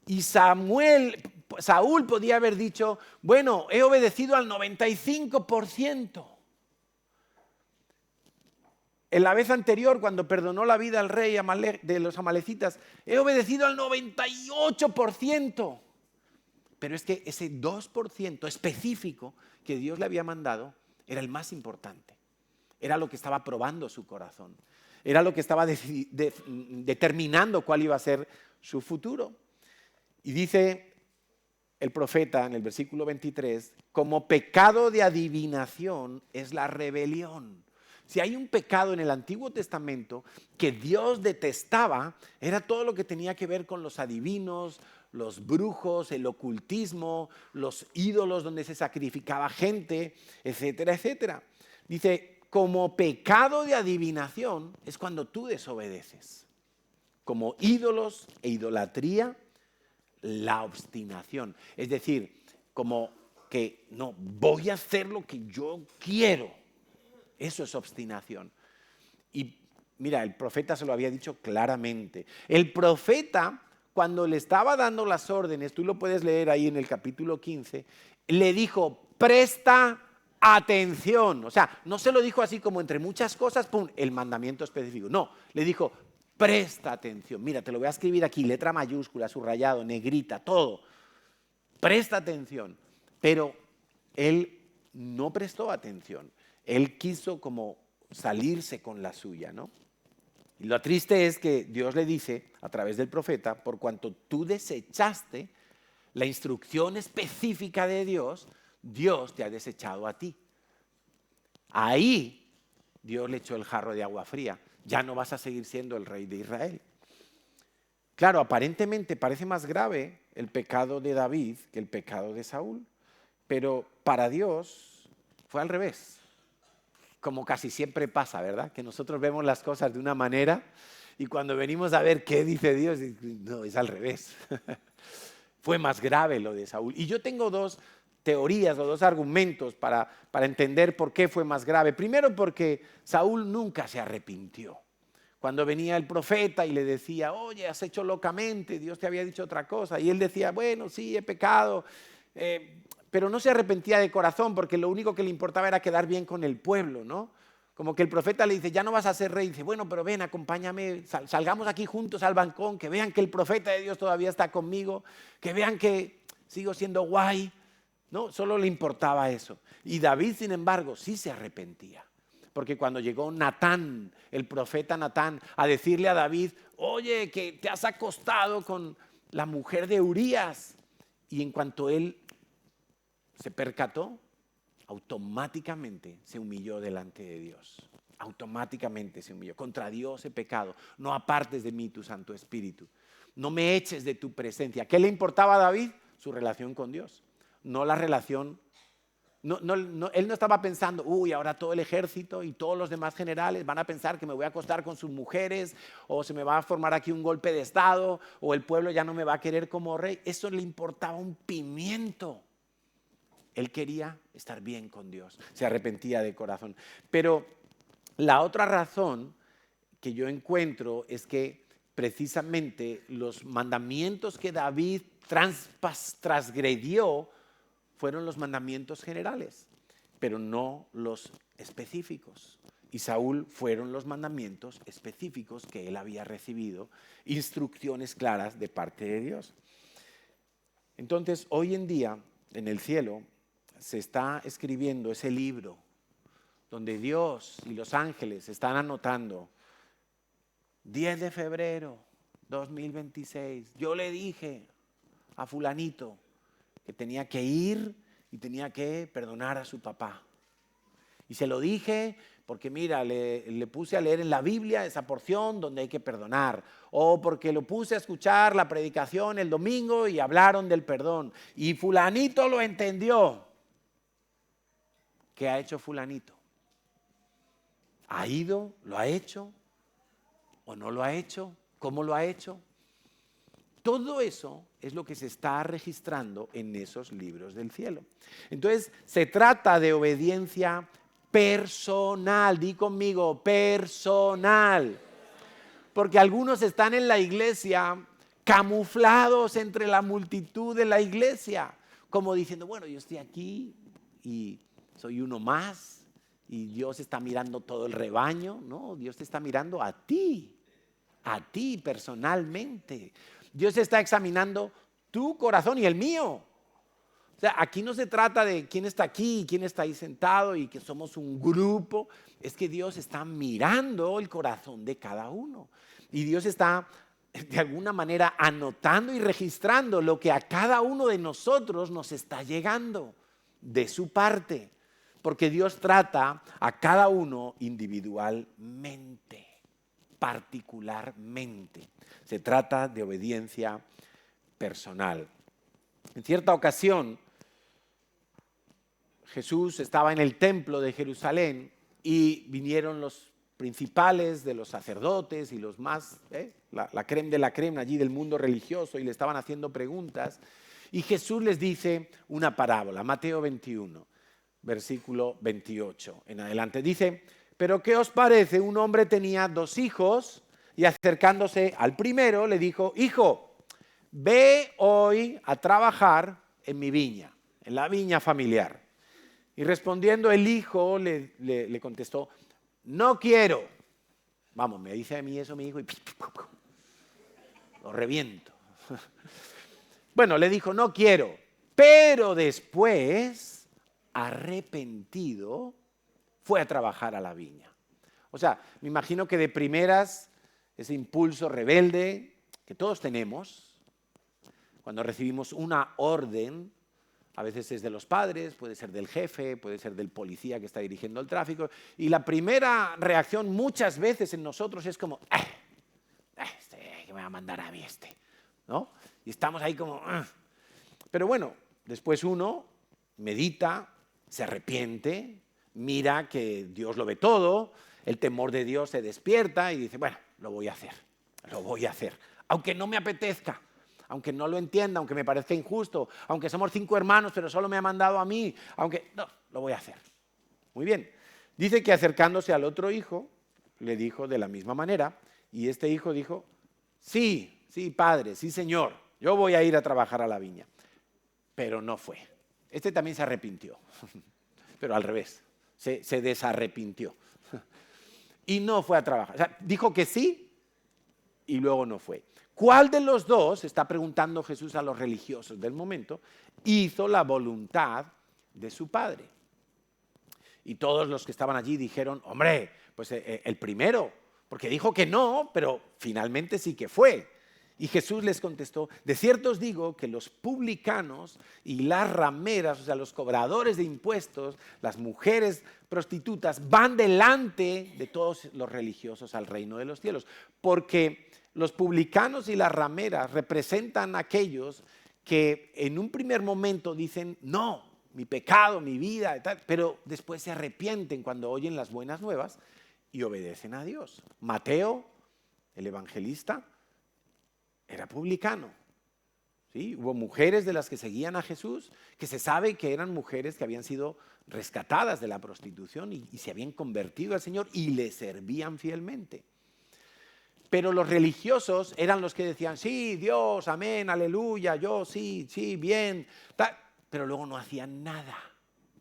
Y Saúl podía haber dicho, bueno, he obedecido al 95%. En la vez anterior, cuando perdonó la vida al rey de los amalecitas, he obedecido al 98%. Pero es que ese 2% específico que Dios le había mandado era el más importante. Era lo que estaba probando su corazón. Era lo que estaba determinando cuál iba a ser su futuro. Y dice el profeta en el versículo 23, como pecado de adivinación es la rebelión. Si hay un pecado en el Antiguo Testamento que Dios detestaba, era todo lo que tenía que ver con los adivinos, los brujos, el ocultismo, los ídolos donde se sacrificaba gente, etcétera, etcétera. Dice, como pecado de adivinación es cuando tú desobedeces. Como ídolos e idolatría, la obstinación. Es decir, como que no, voy a hacer lo que yo quiero. Eso es obstinación. Y mira, el profeta se lo había dicho claramente. El profeta, cuando le estaba dando las órdenes, tú lo puedes leer ahí en el capítulo 15, le dijo, presta atención. O sea, no se lo dijo así como entre muchas cosas, pum, el mandamiento específico. No, le dijo, presta atención. Mira, te lo voy a escribir aquí, letra mayúscula, subrayado, negrita, todo. Presta atención. Pero él no prestó atención. Él quiso como salirse con la suya, ¿no? Y lo triste es que Dios le dice a través del profeta, por cuanto tú desechaste la instrucción específica de Dios, Dios te ha desechado a ti. Ahí Dios le echó el jarro de agua fría. Ya no vas a seguir siendo el rey de Israel. Claro, aparentemente parece más grave el pecado de David que el pecado de Saúl, pero para Dios fue al revés. Como casi siempre pasa, ¿verdad? Que nosotros vemos las cosas de una manera y cuando venimos a ver qué dice Dios, no, es al revés. Fue más grave lo de Saúl. Y yo tengo dos teorías o dos argumentos para entender por qué fue más grave. Primero, porque Saúl nunca se arrepintió. Cuando venía el profeta y le decía, oye, has hecho locamente, Dios te había dicho otra cosa. Y él decía, bueno, sí, he pecado. Pero no se arrepentía de corazón porque lo único que le importaba era quedar bien con el pueblo, ¿no? Como que el profeta le dice, ya no vas a ser rey. Dice, bueno, pero ven, acompáñame, salgamos aquí juntos al balcón, que vean que el profeta de Dios todavía está conmigo, que vean que sigo siendo guay. No, solo le importaba eso. Y David, sin embargo, sí se arrepentía. Porque cuando llegó Natán, el profeta Natán, a decirle a David, oye, que te has acostado con la mujer de Urías. Y en cuanto él se percató, automáticamente se humilló delante de Dios. Automáticamente se humilló. Contra Dios he pecado. No apartes de mí tu Santo Espíritu. No me eches de tu presencia. ¿Qué le importaba a David? Su relación con Dios. No la relación. Él no estaba pensando, uy, ahora todo el ejército y todos los demás generales van a pensar que me voy a acostar con sus mujeres o se me va a formar aquí un golpe de estado o el pueblo ya no me va a querer como rey. Eso le importaba un pimiento. Él quería estar bien con Dios, se arrepentía de corazón. Pero la otra razón que yo encuentro es que precisamente los mandamientos que David transgredió fueron los mandamientos generales, pero no los específicos. Y Saúl fueron los mandamientos específicos que él había recibido, instrucciones claras de parte de Dios. Entonces, hoy en día, en el cielo, se está escribiendo ese libro donde Dios y los ángeles están anotando 10 de febrero 2026. Yo le dije a fulanito que tenía que ir y tenía que perdonar a su papá. Y se lo dije porque mira, le puse a leer en la Biblia esa porción donde hay que perdonar. O porque lo puse a escuchar la predicación el domingo y hablaron del perdón. Y fulanito lo entendió. ¿Qué ha hecho fulanito? ¿Ha ido? ¿Lo ha hecho? ¿O no lo ha hecho? ¿Cómo lo ha hecho? Todo eso es lo que se está registrando en esos libros del cielo. Entonces, se trata de obediencia personal. Di conmigo, personal. Porque algunos están en la iglesia camuflados entre la multitud de la iglesia, como diciendo, bueno, yo estoy aquí y soy uno más y Dios está mirando todo el rebaño. No, Dios te está mirando a ti personalmente. Dios está examinando tu corazón y el mío. O sea, aquí no se trata de quién está aquí y quién está ahí sentado y que somos un grupo. Es que Dios está mirando el corazón de cada uno. Y Dios está, de alguna manera, anotando y registrando lo que a cada uno de nosotros nos está llegando de su parte. Porque Dios trata a cada uno individualmente, particularmente. Se trata de obediencia personal. En cierta ocasión, Jesús estaba en el templo de Jerusalén y vinieron los principales de los sacerdotes y los más, la crème de la crème allí del mundo religioso, y le estaban haciendo preguntas. Y Jesús les dice una parábola, Mateo 21, versículo 28 en adelante. Dice, pero ¿qué os parece? Un hombre tenía 2 hijos y acercándose al primero le dijo, hijo, ve hoy a trabajar en mi viña, en la viña familiar. Y respondiendo el hijo le contestó, no quiero. Vamos, me dice a mí eso mi hijo y lo reviento. Bueno, le dijo, no quiero. Pero después, arrepentido, fue a trabajar a la viña. O sea, me imagino que de primeras, ese impulso rebelde que todos tenemos, cuando recibimos una orden, a veces es de los padres, puede ser del jefe, puede ser del policía que está dirigiendo el tráfico, y la primera reacción muchas veces en nosotros es como, ¿qué me va a mandar a mí este? ¿No? Y estamos ahí como, Pero bueno, después uno medita, se arrepiente, mira que Dios lo ve todo, el temor de Dios se despierta y dice, bueno, lo voy a hacer, aunque no me apetezca, aunque no lo entienda, aunque me parezca injusto, aunque somos 5 hermanos, pero solo me ha mandado a mí, no, lo voy a hacer. Muy bien. Dice que acercándose al otro hijo, le dijo de la misma manera, y este hijo dijo, sí, padre, sí, señor, yo voy a ir a trabajar a la viña. Pero no fue. Este también se arrepintió, pero al revés, se desarrepintió. Y no fue a trabajar. O sea, dijo que sí y luego no fue. ¿Cuál de los dos, está preguntando Jesús a los religiosos del momento, hizo la voluntad de su padre? Y todos los que estaban allí dijeron, hombre, pues el primero, porque dijo que no, pero finalmente sí que fue. Y Jesús les contestó, de cierto os digo que los publicanos y las rameras, o sea, los cobradores de impuestos, las mujeres prostitutas, van delante de todos los religiosos al reino de los cielos. Porque los publicanos y las rameras representan a aquellos que en un primer momento dicen, no, mi pecado, mi vida, y tal, pero después se arrepienten cuando oyen las buenas nuevas y obedecen a Dios. Mateo, el evangelista, era publicano. ¿Sí? Hubo mujeres de las que seguían a Jesús, que se sabe que eran mujeres que habían sido rescatadas de la prostitución y se habían convertido al Señor y le servían fielmente. Pero los religiosos eran los que decían, sí, Dios, amén, aleluya, yo, sí, bien, pero luego no hacían nada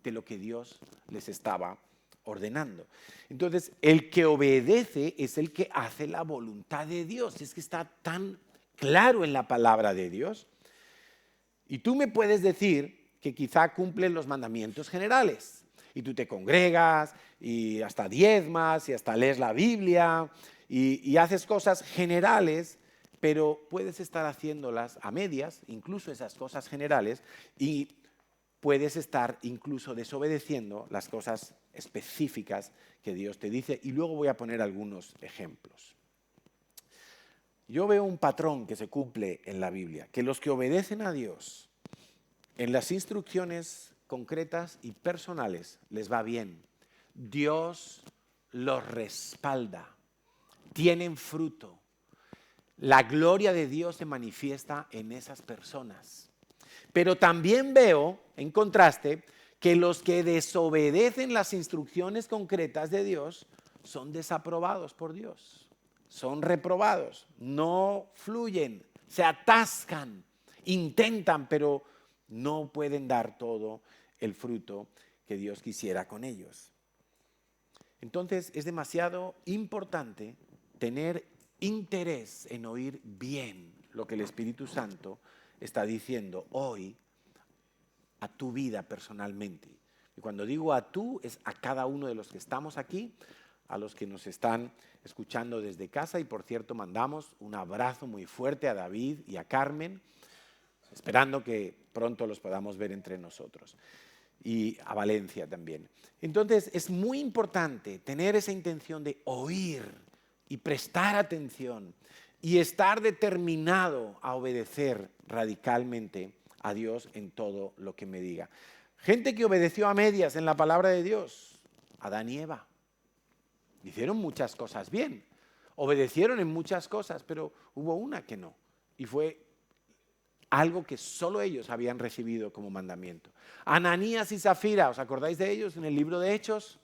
de lo que Dios les estaba ordenando. Entonces, el que obedece es el que hace la voluntad de Dios. Es que está tan claro en la palabra de Dios. Y tú me puedes decir que quizá cumplen los mandamientos generales. Y tú te congregas y hasta diezmas y hasta lees la Biblia y haces cosas generales, pero puedes estar haciéndolas a medias, incluso esas cosas generales, y puedes estar incluso desobedeciendo las cosas específicas que Dios te dice. Y luego voy a poner algunos ejemplos. Yo veo un patrón que se cumple en la Biblia, que los que obedecen a Dios en las instrucciones concretas y personales les va bien. Dios los respalda, tienen fruto. la gloria de Dios se manifiesta en esas personas. Pero también veo, en contraste, que los que desobedecen las instrucciones concretas de Dios son desaprobados por Dios, son reprobados, no fluyen, se atascan, intentan, pero no pueden dar todo el fruto que Dios quisiera con ellos. Entonces es demasiado importante tener interés en oír bien lo que el Espíritu Santo está diciendo hoy a tu vida personalmente. Y cuando digo a tú, es a cada uno de los que estamos aquí, a los que nos están escuchando desde casa. Y por cierto, mandamos un abrazo muy fuerte a David y a Carmen, esperando que pronto los podamos ver entre nosotros. Y a Valencia también. Entonces es muy importante tener esa intención de oír y prestar atención y estar determinado a obedecer radicalmente a Dios en todo lo que me diga. Gente que obedeció a medias en la palabra de Dios, Adán y Eva, hicieron muchas cosas bien, obedecieron en muchas cosas, pero hubo una que no, y fue algo que solo ellos habían recibido como mandamiento. Ananías y Zafira, ¿os acordáis de ellos en el libro de Hechos?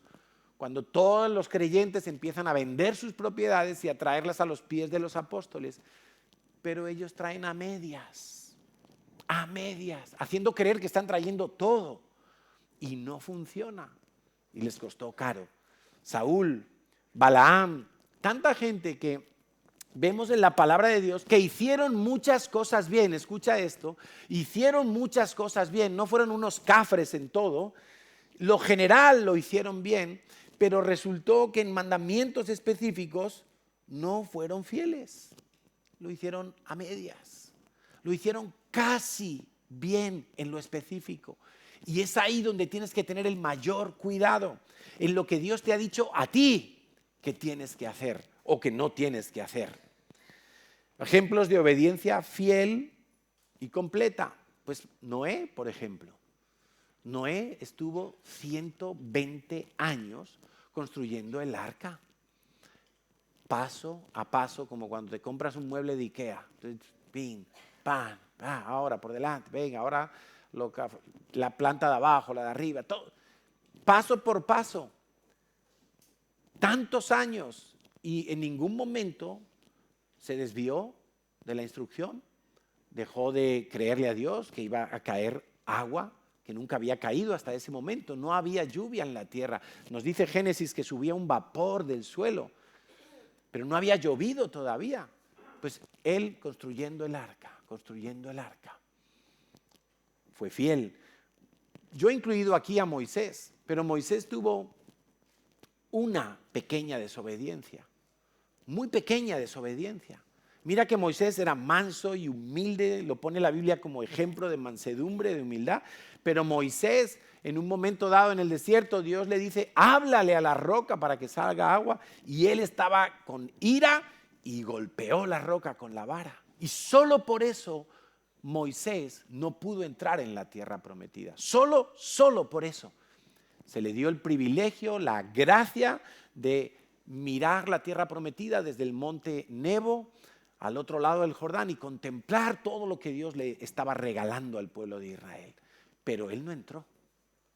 Cuando todos los creyentes empiezan a vender sus propiedades y a traerlas a los pies de los apóstoles, pero ellos traen a medias, haciendo creer que están trayendo todo, y no funciona, y les costó caro. Saúl, Balaam, tanta gente que vemos en la palabra de Dios que hicieron muchas cosas bien. Escucha esto, hicieron muchas cosas bien, no fueron unos cafres en todo, lo general lo hicieron bien, pero resultó que en mandamientos específicos no fueron fieles, lo hicieron a medias, lo hicieron casi bien en lo específico. Y es ahí donde tienes que tener el mayor cuidado en lo que Dios te ha dicho a ti que tienes que hacer o que no tienes que hacer. Ejemplos de obediencia fiel y completa. Pues Noé, por ejemplo. Noé estuvo 120 años construyendo el arca. Paso a paso, como cuando te compras un mueble de Ikea. Pim, pam, ahora por delante, venga, ahora la planta de abajo, la de arriba, todo. Paso por paso. Tantos años y en ningún momento se desvió de la instrucción, dejó de creerle a Dios que iba a caer agua que nunca había caído hasta ese momento, no había lluvia en la tierra. Nos dice Génesis que subía un vapor del suelo, pero no había llovido todavía. Pues él construyendo el arca, fue fiel. Yo he incluido aquí a Moisés, pero Moisés tuvo una pequeña desobediencia, muy pequeña desobediencia. Mira que Moisés era manso y humilde, lo pone la Biblia como ejemplo de mansedumbre, de humildad, pero Moisés en un momento dado en el desierto, Dios le dice, háblale a la roca para que salga agua, y él estaba con ira y golpeó la roca con la vara. Y solo por eso Moisés no pudo entrar en la tierra prometida, solo por eso. Se le dio el privilegio, la gracia de mirar la tierra prometida desde el monte Nebo al otro lado del Jordán y contemplar todo lo que Dios le estaba regalando al pueblo de Israel. Pero él no entró.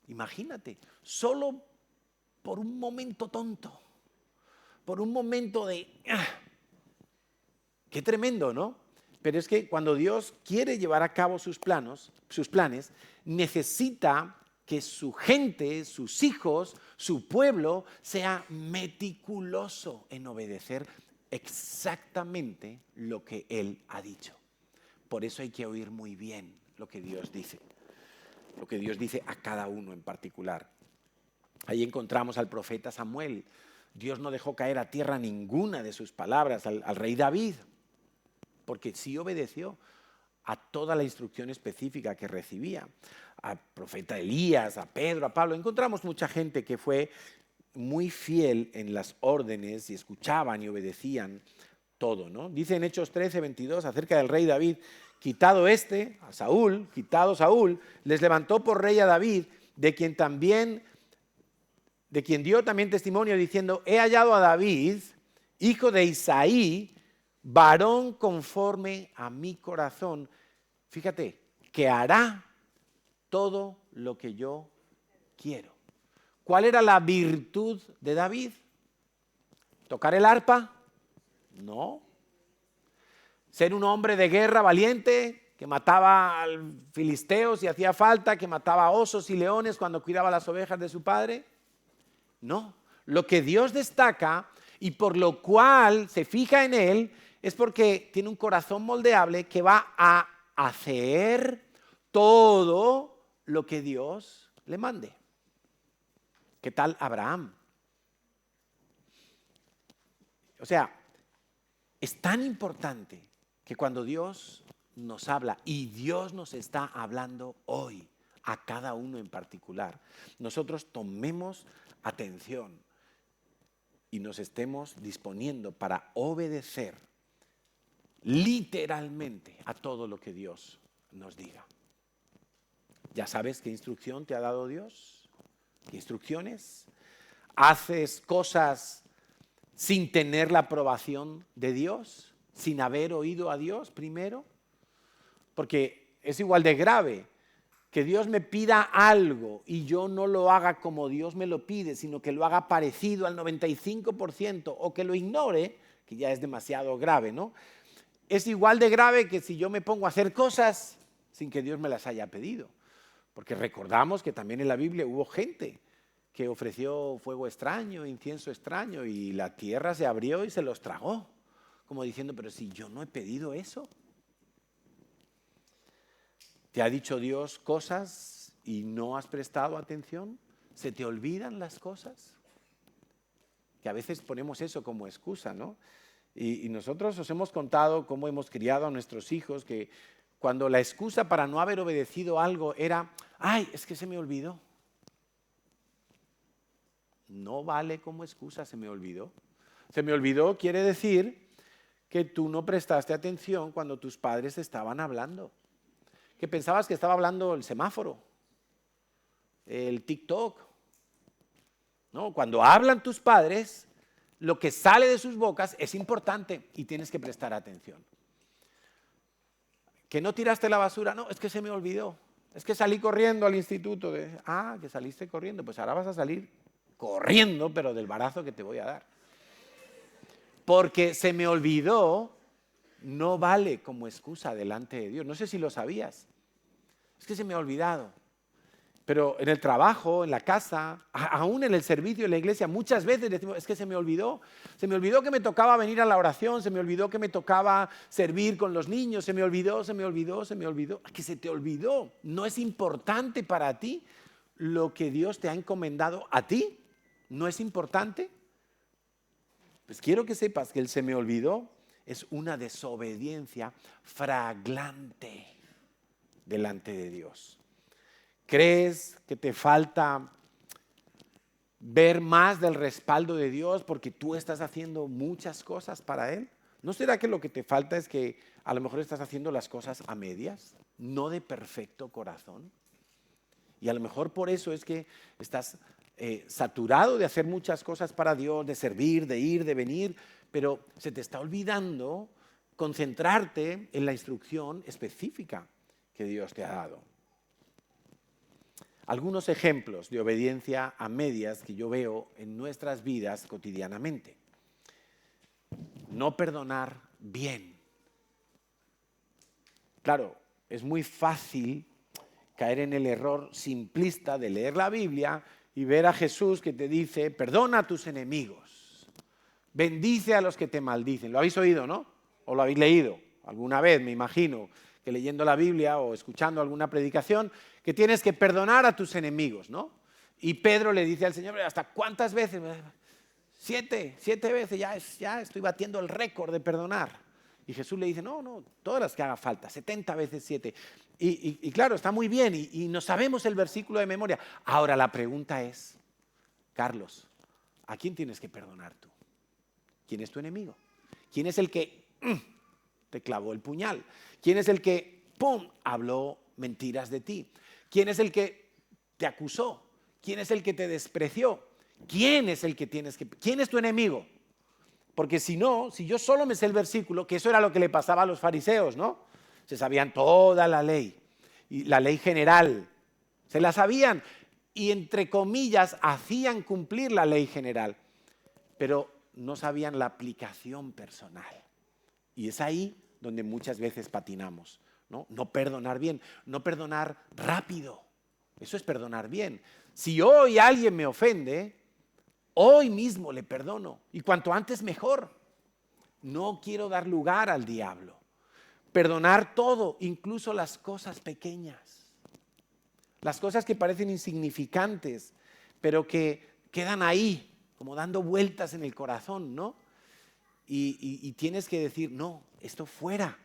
Imagínate, solo por un momento tonto, por un momento de... Qué tremendo, ¿no? Pero es que cuando Dios quiere llevar a cabo sus planes, necesita que su gente, sus hijos, su pueblo sea meticuloso en obedecer exactamente lo que Él ha dicho. Por eso hay que oír muy bien lo que Dios dice a cada uno en particular. Ahí encontramos al profeta Samuel. Dios no dejó caer a tierra ninguna de sus palabras al rey David, porque sí obedeció a toda la instrucción específica que recibía. Al profeta Elías, a Pedro, a Pablo. Encontramos mucha gente que fue muy fiel en las órdenes y escuchaban y obedecían todo, ¿no? Dice en Hechos 13:22 acerca del rey David, quitado Saúl, les levantó por rey a David, de quien dio también testimonio diciendo, he hallado a David, hijo de Isaí, varón conforme a mi corazón, fíjate, que hará todo lo que yo quiero. ¿Cuál era la virtud de David? ¿Tocar el arpa? No. ¿Ser un hombre de guerra valiente que mataba a filisteos si hacía falta, que mataba a osos y leones cuando cuidaba las ovejas de su padre? No. Lo que Dios destaca y por lo cual se fija en él es porque tiene un corazón moldeable que va a hacer todo lo que Dios le mande. ¿Qué tal Abraham? O sea, es tan importante que cuando Dios nos habla, y Dios nos está hablando hoy, a cada uno en particular, nosotros tomemos atención y nos estemos disponiendo para obedecer literalmente a todo lo que Dios nos diga. ¿Ya sabes qué instrucción te ha dado Dios? ¿Qué instrucciones? ¿Haces cosas sin tener la aprobación de Dios? ¿Sin haber oído a Dios primero? Porque es igual de grave que Dios me pida algo y yo no lo haga como Dios me lo pide, sino que lo haga parecido al 95% o que lo ignore, que ya es demasiado grave, ¿no? Es igual de grave que si yo me pongo a hacer cosas sin que Dios me las haya pedido. Porque recordamos que también en la Biblia hubo gente que ofreció fuego extraño, incienso extraño, y la tierra se abrió y se los tragó. Como diciendo, pero si yo no he pedido eso. ¿Te ha dicho Dios cosas y no has prestado atención? ¿Se te olvidan las cosas? Que a veces ponemos eso como excusa, ¿no? Y nosotros os hemos contado cómo hemos criado a nuestros hijos, que cuando la excusa para no haber obedecido algo era, ay, es que se me olvidó. No vale como excusa, se me olvidó. Se me olvidó quiere decir que tú no prestaste atención cuando tus padres estaban hablando. Que pensabas que estaba hablando el semáforo, el TikTok. ¿No? Cuando hablan tus padres, lo que sale de sus bocas es importante y tienes que prestar atención. ¿Que no tiraste la basura? No, es que se me olvidó. Es que salí corriendo al instituto. Que saliste corriendo. Pues ahora vas a salir corriendo, pero del barazo que te voy a dar. Porque se me olvidó, no vale como excusa delante de Dios. No sé si lo sabías. Es que se me ha olvidado. Pero en el trabajo, en la casa, aún en el servicio, en la iglesia, muchas veces decimos, es que se me olvidó que me tocaba venir a la oración, se me olvidó que me tocaba servir con los niños, se me olvidó, que se te olvidó. No es importante para ti lo que Dios te ha encomendado a ti, ¿no es importante? Pues quiero que sepas que el se me olvidó es una desobediencia flagrante delante de Dios. ¿Crees que te falta ver más del respaldo de Dios porque tú estás haciendo muchas cosas para Él? ¿No será que lo que te falta es que a lo mejor estás haciendo las cosas a medias, no de perfecto corazón? Y a lo mejor por eso es que estás saturado de hacer muchas cosas para Dios, de servir, de ir, de venir, pero se te está olvidando concentrarte en la instrucción específica que Dios te ha dado. Algunos ejemplos de obediencia a medias que yo veo en nuestras vidas cotidianamente. No perdonar bien. Claro, es muy fácil caer en el error simplista de leer la Biblia y ver a Jesús que te dice, perdona a tus enemigos, bendice a los que te maldicen. Lo habéis oído, ¿no? O lo habéis leído alguna vez, me imagino, que leyendo la Biblia o escuchando alguna predicación, que tienes que perdonar a tus enemigos, ¿no? Y Pedro le dice al Señor, ¿hasta cuántas veces? 7 veces, ya estoy batiendo el récord de perdonar. Y Jesús le dice, no, todas las que haga falta, 70 veces 7. Y claro, está muy bien y no sabemos el versículo de memoria. Ahora la pregunta es, Carlos, ¿a quién tienes que perdonar tú? ¿Quién es tu enemigo? ¿Quién es el que te clavó el puñal? ¿Quién es el que, habló mentiras de ti? ¿Quién es el que te acusó? ¿Quién es el que te despreció? ¿Quién es el que tienes que... ¿Quién es tu enemigo? Porque si no, si yo solo me sé el versículo, que eso era lo que le pasaba a los fariseos, ¿no? Se sabían toda la ley, y la ley general, se la sabían y entre comillas hacían cumplir la ley general, pero no sabían la aplicación personal. Y es ahí donde muchas veces patinamos, ¿no? No perdonar bien, no perdonar rápido. Eso es perdonar bien. Si hoy alguien me ofende, hoy mismo le perdono. Y cuanto antes mejor. No quiero dar lugar al diablo. Perdonar todo, incluso las cosas pequeñas. Las cosas que parecen insignificantes, pero que quedan ahí, como dando vueltas en el corazón, ¿no? Y tienes que decir, no, esto fuera,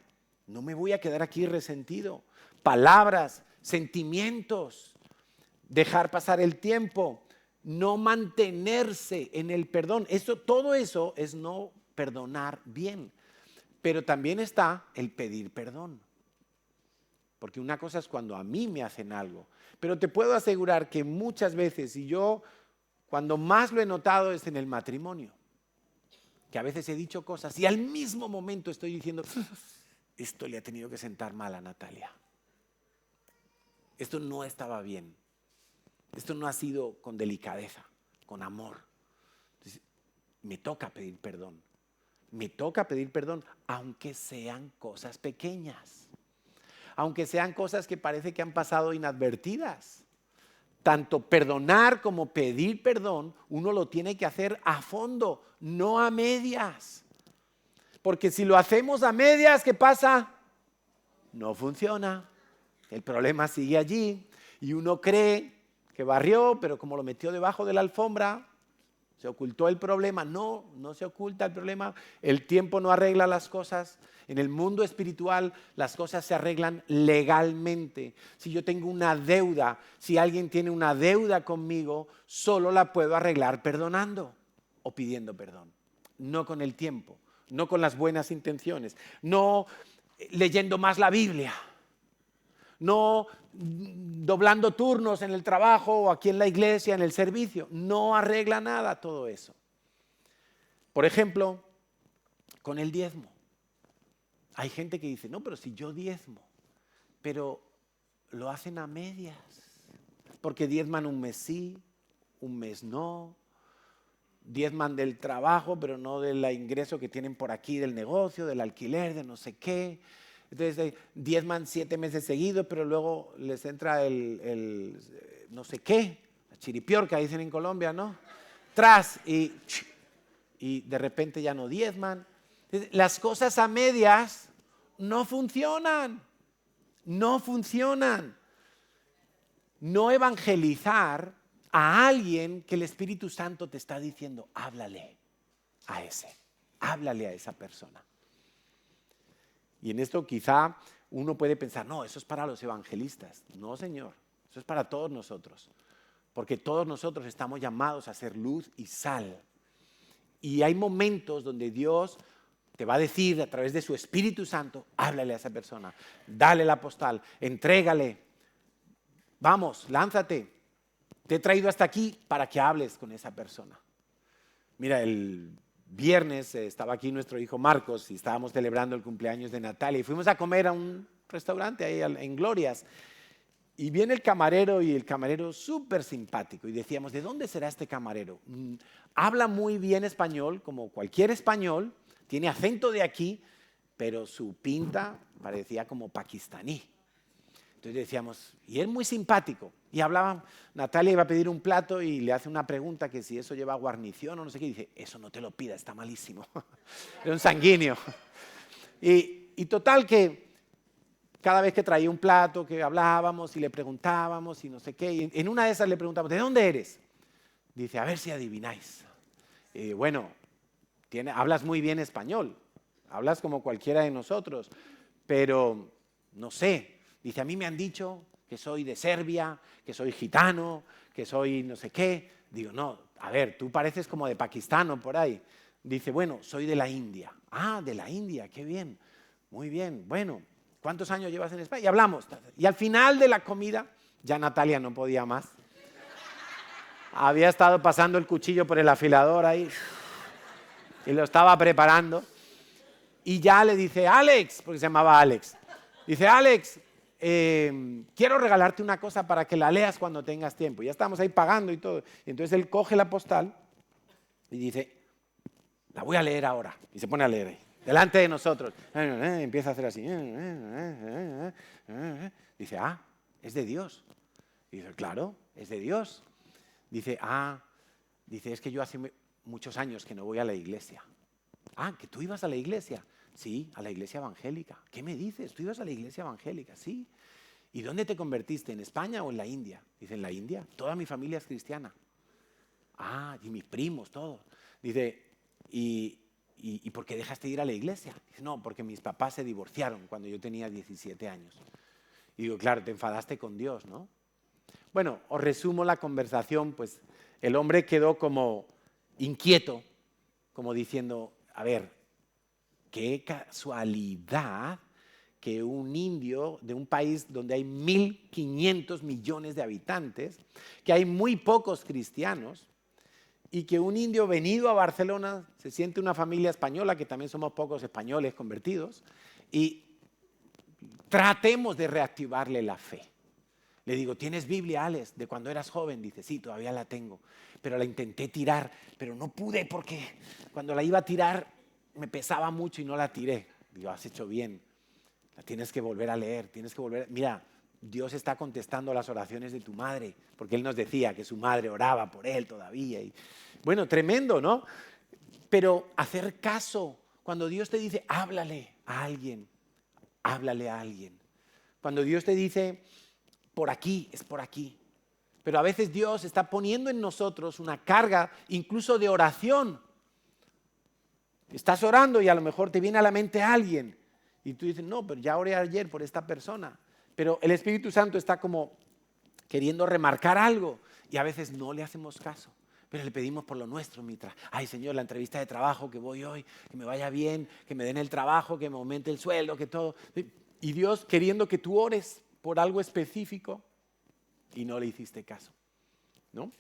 no me voy a quedar aquí resentido. Palabras, sentimientos, dejar pasar el tiempo, no mantenerse en el perdón. Todo eso es no perdonar bien. Pero también está el pedir perdón. Porque una cosa es cuando a mí me hacen algo. Pero te puedo asegurar que muchas veces, y yo cuando más lo he notado es en el matrimonio, que a veces he dicho cosas y al mismo momento estoy diciendo, esto le ha tenido que sentar mal a Natalia. Esto no estaba bien. Esto no ha sido con delicadeza, con amor. Entonces, me toca pedir perdón. Me toca pedir perdón, aunque sean cosas pequeñas. Aunque sean cosas que parece que han pasado inadvertidas. Tanto perdonar como pedir perdón, uno lo tiene que hacer a fondo, no a medias. Porque si lo hacemos a medias, ¿qué pasa? No funciona. El problema sigue allí y uno cree que barrió, pero como lo metió debajo de la alfombra, se ocultó el problema. No, no se oculta el problema. El tiempo no arregla las cosas. En el mundo espiritual las cosas se arreglan legalmente. Si yo tengo una deuda, si alguien tiene una deuda conmigo, solo la puedo arreglar perdonando o pidiendo perdón. No con el tiempo, no con las buenas intenciones, no leyendo más la Biblia, no doblando turnos en el trabajo o aquí en la iglesia, en el servicio. No arregla nada todo eso. Por ejemplo, con el diezmo. Hay gente que dice, no, pero si yo diezmo, pero lo hacen a medias, porque diezman un mes sí, un mes no, diezman del trabajo, pero no del ingreso que tienen por aquí del negocio, del alquiler, de no sé qué. Entonces diezman 7 meses seguidos, pero luego les entra el no sé qué, la chiripiorca dicen en Colombia, ¿no? Tras y de repente ya no diezman. Las cosas a medias no funcionan, no funcionan. No evangelizar a alguien que el Espíritu Santo te está diciendo, háblale a esa persona. Y en esto quizá uno puede pensar, no, eso es para los evangelistas. No, Señor, eso es para todos nosotros. Porque todos nosotros estamos llamados a ser luz y sal. Y hay momentos donde Dios te va a decir a través de su Espíritu Santo, háblale a esa persona, dale la postal, entrégale. Vamos, lánzate. Te he traído hasta aquí para que hables con esa persona. Mira, el viernes estaba aquí nuestro hijo Marcos y estábamos celebrando el cumpleaños de Natalia y fuimos a comer a un restaurante ahí en Glorias. Y viene el camarero y el camarero súper simpático y decíamos, ¿de dónde será este camarero? Habla muy bien español, como cualquier español, tiene acento de aquí, pero su pinta parecía como pakistaní. Entonces decíamos, y es muy simpático. Y hablaba, Natalia iba a pedir un plato y le hace una pregunta que si eso lleva guarnición o no sé qué. Y dice, eso no te lo pida, está malísimo. Era un sanguíneo. Y total que cada vez que traía un plato, que hablábamos y le preguntábamos y no sé qué. Y en una de esas le preguntamos, ¿de dónde eres? Dice, a ver si adivináis. Bueno, hablas muy bien español. Hablas como cualquiera de nosotros. Pero no sé. Dice, a mí me han dicho que soy de Serbia, que soy gitano, que soy no sé qué. Digo, no, a ver, tú pareces como de Pakistán o por ahí. Dice, bueno, soy de la India. Ah, de la India, qué bien. Muy bien, bueno, ¿cuántos años llevas en España? Y hablamos. Y al final de la comida, ya Natalia no podía más. Había estado pasando el cuchillo por el afilador ahí. y lo estaba preparando. Y ya le dice, Alex, porque se llamaba Alex. Dice, Alex, quiero regalarte una cosa para que la leas cuando tengas tiempo. Ya estamos ahí pagando y todo. Y entonces él coge la postal y dice, la voy a leer ahora. Y se pone a leer ahí, delante de nosotros. Empieza a hacer así. Dice, es de Dios. Y dice, claro, es de Dios. Dice, es que yo hace muchos años que no voy a la iglesia. ¿Que tú ibas a la iglesia? Sí, a la iglesia evangélica. ¿Qué me dices? ¿Tú ibas a la iglesia evangélica? Sí. ¿Y dónde te convertiste? ¿En España o en la India? Dice, en la India. Toda mi familia es cristiana. Y mis primos, todos. Dice, ¿y por qué dejaste de ir a la iglesia? Dice, no, porque mis papás se divorciaron cuando yo tenía 17 años. Y digo, claro, te enfadaste con Dios, ¿no? Bueno, os resumo la conversación, pues el hombre quedó como inquieto, como diciendo, a ver, qué casualidad que un indio de un país donde hay 1.500 millones de habitantes, que hay muy pocos cristianos, y que un indio venido a Barcelona se siente una familia española, que también somos pocos españoles convertidos, y tratemos de reactivarle la fe. Le digo, ¿tienes Biblia, Alex, de cuando eras joven? Dice, sí, todavía la tengo, pero la intenté tirar, pero no pude porque cuando la iba a tirar me pesaba mucho y no la tiré. Digo, has hecho bien, la tienes que volver a leer, Mira, Dios está contestando las oraciones de tu madre, porque Él nos decía que su madre oraba por Él todavía. Y, bueno, tremendo, ¿no? Pero hacer caso, cuando Dios te dice, háblale a alguien, háblale a alguien. Cuando Dios te dice, por aquí, es por aquí. Pero a veces Dios está poniendo en nosotros una carga, incluso de oración. Estás orando y a lo mejor te viene a la mente alguien. Y tú dices, no, pero ya oré ayer por esta persona. Pero el Espíritu Santo está como queriendo remarcar algo y a veces no le hacemos caso. Pero le pedimos por lo nuestro, Ay, Señor, la entrevista de trabajo que voy hoy, que me vaya bien, que me den el trabajo, que me aumente el sueldo, que todo. Y Dios queriendo que tú ores por algo específico y no le hiciste caso, ¿no?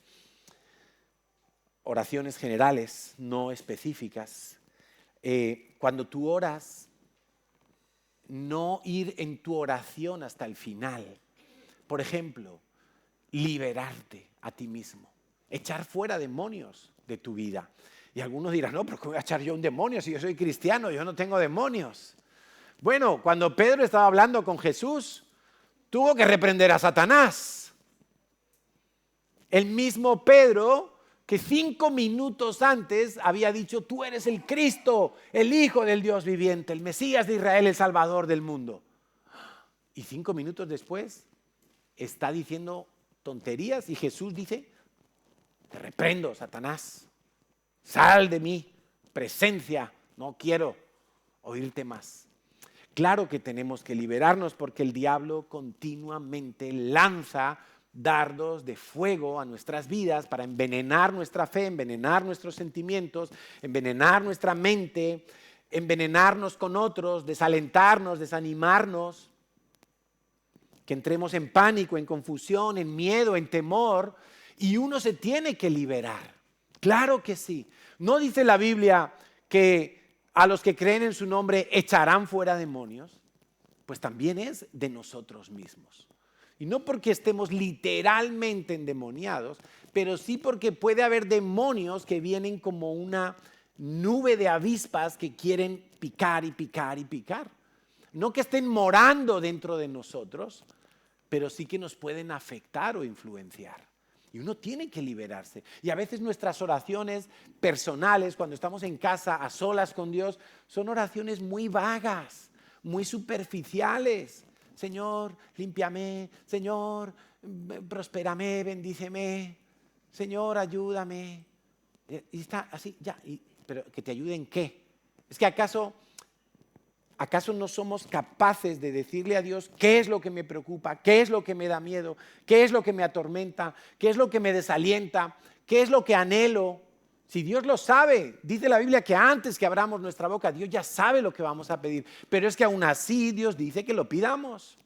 Oraciones generales, no específicas. Cuando tú oras, no ir en tu oración hasta el final. Por ejemplo, liberarte a ti mismo, echar fuera demonios de tu vida. Y algunos dirán, no, pero ¿cómo voy a echar yo un demonio si yo soy cristiano? Yo no tengo demonios. Bueno, cuando Pedro estaba hablando con Jesús, tuvo que reprender a Satanás. El mismo Pedro que 5 minutos antes había dicho, tú eres el Cristo, el Hijo del Dios viviente, el Mesías de Israel, el Salvador del mundo. Y 5 minutos después está diciendo tonterías y Jesús dice, te reprendo, Satanás, sal de mi presencia, no quiero oírte más. Claro que tenemos que liberarnos porque el diablo continuamente lanza dardos de fuego a nuestras vidas para envenenar nuestra fe, envenenar nuestros sentimientos, envenenar nuestra mente, envenenarnos con otros, desalentarnos, desanimarnos, que entremos en pánico, en confusión, en miedo, en temor, y uno se tiene que liberar. Claro que sí. ¿No dice la Biblia que a los que creen en su nombre echarán fuera demonios? Pues también es de nosotros mismos. Y no porque estemos literalmente endemoniados, pero sí porque puede haber demonios que vienen como una nube de avispas que quieren picar y picar y picar. No que estén morando dentro de nosotros, pero sí que nos pueden afectar o influenciar. Y uno tiene que liberarse. Y a veces nuestras oraciones personales, cuando estamos en casa a solas con Dios, son oraciones muy vagas, muy superficiales. Señor, límpiame. Señor, prospérame, bendíceme. Señor, ayúdame. Y está así, ya. ¿Pero que te ayude en qué? Es que ¿acaso no somos capaces de decirle a Dios qué es lo que me preocupa, qué es lo que me da miedo, qué es lo que me atormenta, qué es lo que me desalienta, qué es lo que anhelo? Si Dios lo sabe, dice la Biblia que antes que abramos nuestra boca, Dios ya sabe lo que vamos a pedir. Pero es que aún así Dios dice que lo pidamos.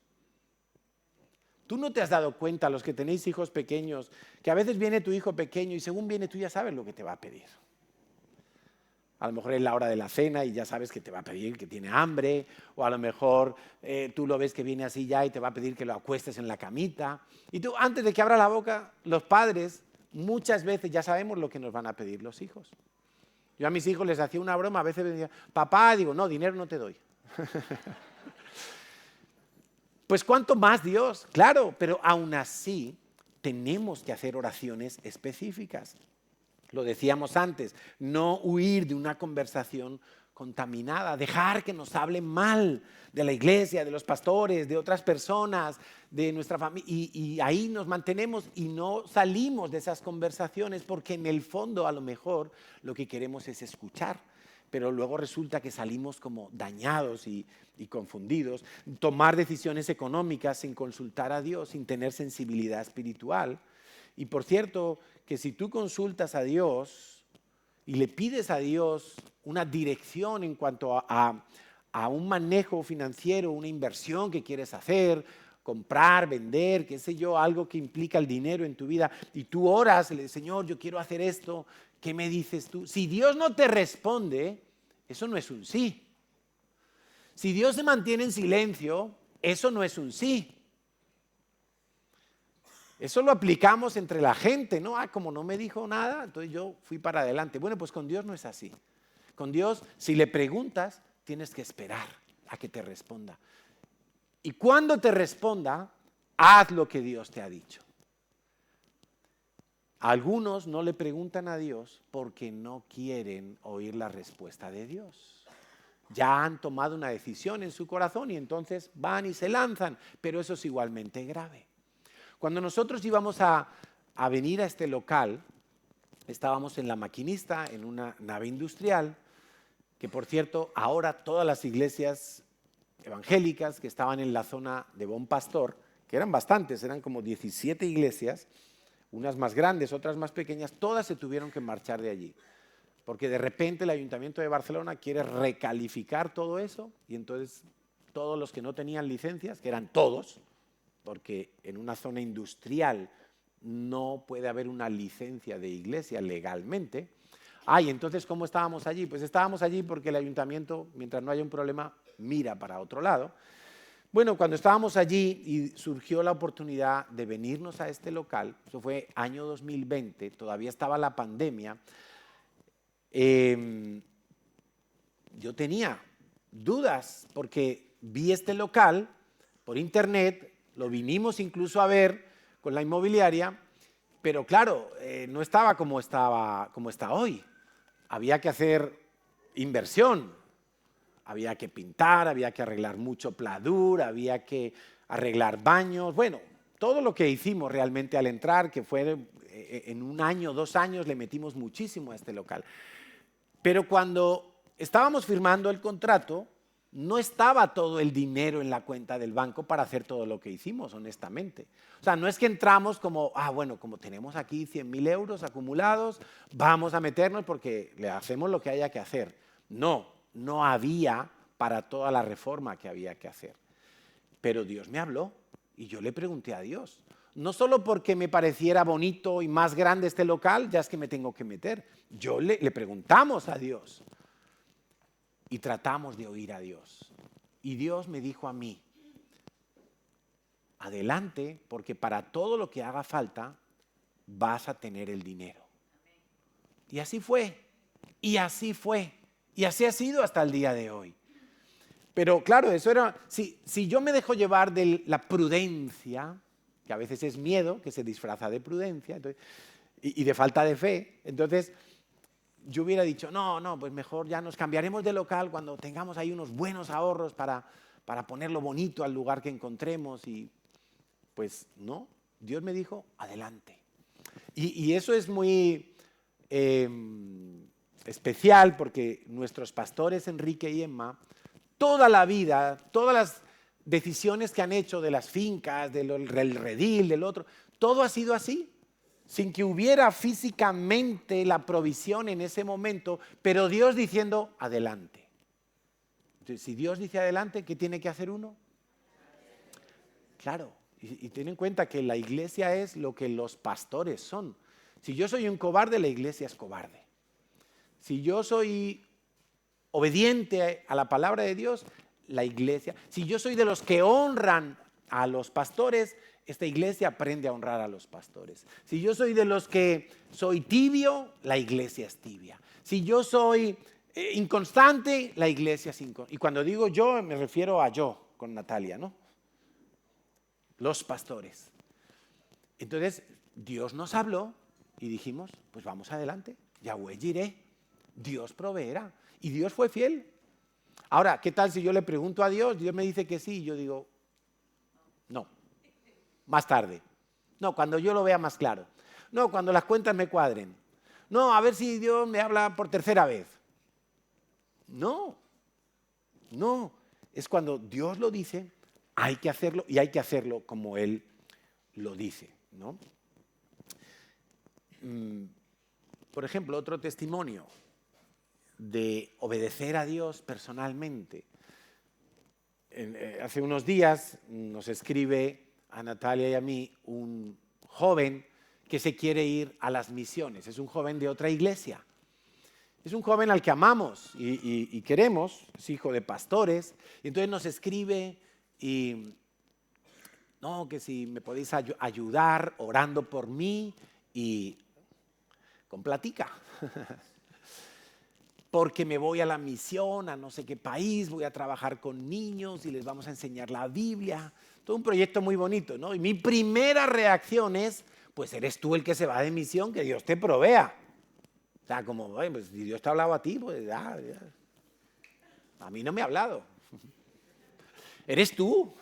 Tú no te has dado cuenta, los que tenéis hijos pequeños, que a veces viene tu hijo pequeño y según viene tú ya sabes lo que te va a pedir. A lo mejor es la hora de la cena y ya sabes que te va a pedir que tiene hambre, o a lo mejor tú lo ves que viene así ya y te va a pedir que lo acuestes en la camita. Y tú, antes de que abra la boca, los padres muchas veces ya sabemos lo que nos van a pedir los hijos. Yo a mis hijos les hacía una broma, a veces me decían, papá, digo, no, dinero no te doy. Pues cuánto más Dios, claro, pero aún así tenemos que hacer oraciones específicas. Lo decíamos antes, no huir de una conversación contaminada, dejar que nos hablen mal de la iglesia, de los pastores, de otras personas, de nuestra familia, y ahí nos mantenemos y no salimos de esas conversaciones porque en el fondo a lo mejor lo que queremos es escuchar, pero luego resulta que salimos como dañados y confundidos, tomar decisiones económicas sin consultar a Dios, sin tener sensibilidad espiritual. Y por cierto, que si tú consultas a Dios y le pides a Dios una dirección en cuanto a un manejo financiero, una inversión que quieres hacer, comprar, vender, qué sé yo, algo que implica el dinero en tu vida, y tú oras, le dices, Señor, yo quiero hacer esto, ¿qué me dices tú? Si Dios no te responde, eso no es un sí. Si Dios se mantiene en silencio, eso no es un sí. Eso lo aplicamos entre la gente, ¿no? Como no me dijo nada, entonces yo fui para adelante. Bueno, pues con Dios no es así. Con Dios, si le preguntas, tienes que esperar a que te responda. Y cuando te responda, haz lo que Dios te ha dicho. Algunos no le preguntan a Dios porque no quieren oír la respuesta de Dios. Ya han tomado una decisión en su corazón y entonces van y se lanzan, pero eso es igualmente grave. Cuando nosotros íbamos a venir a este local, estábamos en La Maquinista, en una nave industrial, que por cierto, ahora todas las iglesias evangélicas que estaban en la zona de Bon Pastor, que eran bastantes, eran como 17 iglesias, unas más grandes, otras más pequeñas, todas se tuvieron que marchar de allí. Porque de repente el Ayuntamiento de Barcelona quiere recalificar todo eso y entonces todos los que no tenían licencias, que eran todos, porque en una zona industrial no puede haber una licencia de iglesia legalmente. Y entonces, ¿cómo estábamos allí? Pues estábamos allí porque el ayuntamiento, mientras no haya un problema, mira para otro lado. Bueno, cuando estábamos allí y surgió la oportunidad de venirnos a este local, eso fue año 2020, todavía estaba la pandemia, yo tenía dudas porque vi este local por internet, lo vinimos incluso a ver con la inmobiliaria, pero claro, no estaba como está hoy. Había que hacer inversión, había que pintar, había que arreglar mucho pladur, había que arreglar baños, bueno, todo lo que hicimos realmente al entrar, que fue en un año, 2 años, le metimos muchísimo a este local. Pero cuando estábamos firmando el contrato, no estaba todo el dinero en la cuenta del banco para hacer todo lo que hicimos, honestamente. O sea, no es que entramos como, bueno, como tenemos aquí 100.000 euros acumulados, vamos a meternos porque le hacemos lo que haya que hacer. No, no había para toda la reforma que había que hacer. Pero Dios me habló y yo le pregunté a Dios. No solo porque me pareciera bonito y más grande este local, ya es que me tengo que meter. Yo le preguntamos a Dios. Y tratamos de oír a Dios. Y Dios me dijo a mí, adelante, porque para todo lo que haga falta, vas a tener el dinero. Y así fue, y así fue, y así ha sido hasta el día de hoy. Pero claro, eso era, si yo me dejo llevar de la prudencia, que a veces es miedo, que se disfraza de prudencia, entonces, y de falta de fe, entonces yo hubiera dicho, no, pues mejor ya nos cambiaremos de local cuando tengamos ahí unos buenos ahorros para ponerlo bonito al lugar que encontremos. Y pues no, Dios me dijo, adelante. Y eso es muy especial porque nuestros pastores Enrique y Emma, toda la vida, todas las decisiones que han hecho de las fincas, del redil, del otro, todo ha sido así. Sin que hubiera físicamente la provisión en ese momento, pero Dios diciendo, adelante. Entonces, si Dios dice adelante, ¿qué tiene que hacer uno? Claro, y ten en cuenta que la iglesia es lo que los pastores son. Si yo soy un cobarde, la iglesia es cobarde. Si yo soy obediente a la palabra de Dios, la iglesia. Si yo soy de los que honran a los pastores, esta iglesia aprende a honrar a los pastores. Si yo soy de los que soy tibio, la iglesia es tibia. Si yo soy inconstante, la iglesia es inconstante. Y cuando digo yo, me refiero a yo, con Natalia, ¿no? Los pastores. Entonces, Dios nos habló y dijimos, pues vamos adelante. Yahweh Jireh, Dios proveerá. Y Dios fue fiel. Ahora, ¿qué tal si yo le pregunto a Dios? Dios me dice que sí y yo digo, no, más tarde. No, cuando yo lo vea más claro. No, cuando las cuentas me cuadren. No, a ver si Dios me habla por tercera vez. No, no. Es cuando Dios lo dice, hay que hacerlo y hay que hacerlo como Él lo dice, ¿no? Por ejemplo, otro testimonio de obedecer a Dios personalmente. Hace unos días nos escribe a Natalia y a mí un joven que se quiere ir a las misiones. Es un joven de otra iglesia. Es un joven al que amamos y queremos, es hijo de pastores. Y entonces nos escribe y, no, que si me podéis ayudar orando por mí y con platica. Porque me voy a la misión, a no sé qué país, voy a trabajar con niños y les vamos a enseñar la Biblia. Todo un proyecto muy bonito, ¿no? Y mi primera reacción es, pues eres tú el que se va de misión, que Dios te provea. O sea, como, pues si Dios te ha hablado a ti, pues ya. A mí no me ha hablado. Eres tú.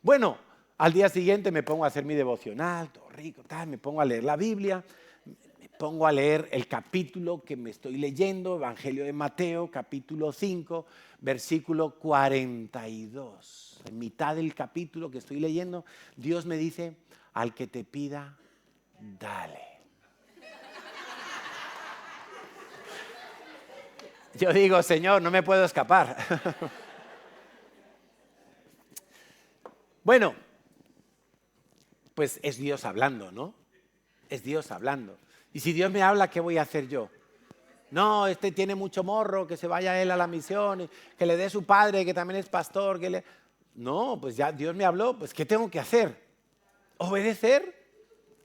Bueno, al día siguiente me pongo a hacer mi devocional, todo rico, tal, me pongo a leer la Biblia. Pongo a leer el capítulo que me estoy leyendo, Evangelio de Mateo, capítulo 5, versículo 42. En mitad del capítulo que estoy leyendo, Dios me dice, al que te pida, dale. Yo digo, Señor, no me puedo escapar. Bueno, pues es Dios hablando, ¿no? Es Dios hablando. Y si Dios me habla, ¿qué voy a hacer yo? No, este tiene mucho morro, que se vaya él a la misión, que le dé su padre, que también es pastor. No, pues ya Dios me habló, pues ¿qué tengo que hacer? ¿Obedecer?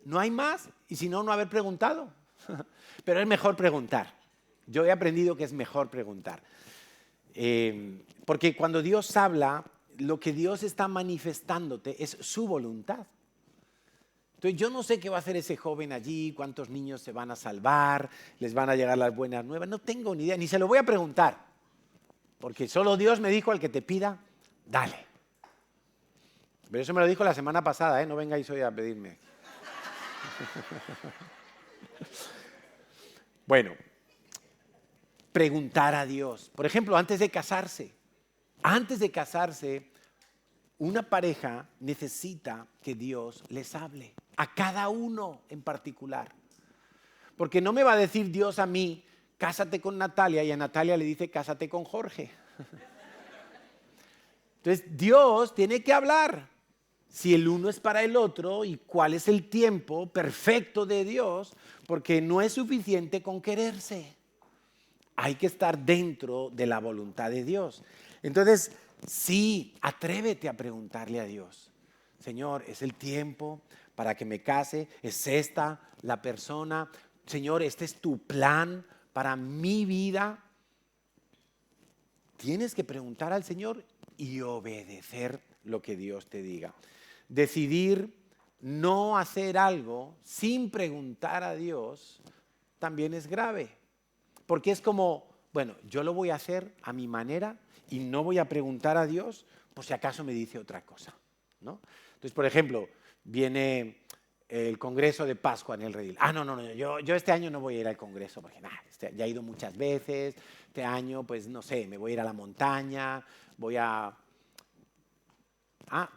No hay más. Y si no, no haber preguntado. Pero es mejor preguntar. Yo he aprendido que es mejor preguntar. Porque cuando Dios habla, lo que Dios está manifestándote es su voluntad. Entonces yo no sé qué va a hacer ese joven allí, cuántos niños se van a salvar, les van a llegar las buenas nuevas, no tengo ni idea, ni se lo voy a preguntar, porque solo Dios me dijo al que te pida, dale. Pero eso me lo dijo la semana pasada, no vengáis hoy a pedirme. Bueno, preguntar a Dios. Por ejemplo, antes de casarse, una pareja necesita que Dios les hable, a cada uno en particular. Porque no me va a decir Dios a mí, cásate con Natalia, y a Natalia le dice, cásate con Jorge. Entonces, Dios tiene que hablar. Si el uno es para el otro y cuál es el tiempo perfecto de Dios, porque no es suficiente con quererse. Hay que estar dentro de la voluntad de Dios. Entonces, sí, atrévete a preguntarle a Dios. Señor, ¿es el tiempo para que me case? ¿Es esta la persona? Señor, ¿este es tu plan para mi vida? Tienes que preguntar al Señor y obedecer lo que Dios te diga. Decidir no hacer algo sin preguntar a Dios también es grave. Porque es como, bueno, yo lo voy a hacer a mi manera y no voy a preguntar a Dios por si acaso me dice otra cosa, ¿no? Entonces, por ejemplo, viene el Congreso de Pascua en el Redil. No, yo este año no voy a ir al Congreso porque ya he ido muchas veces. Este año, pues no sé, me voy a ir a la montaña, voy a...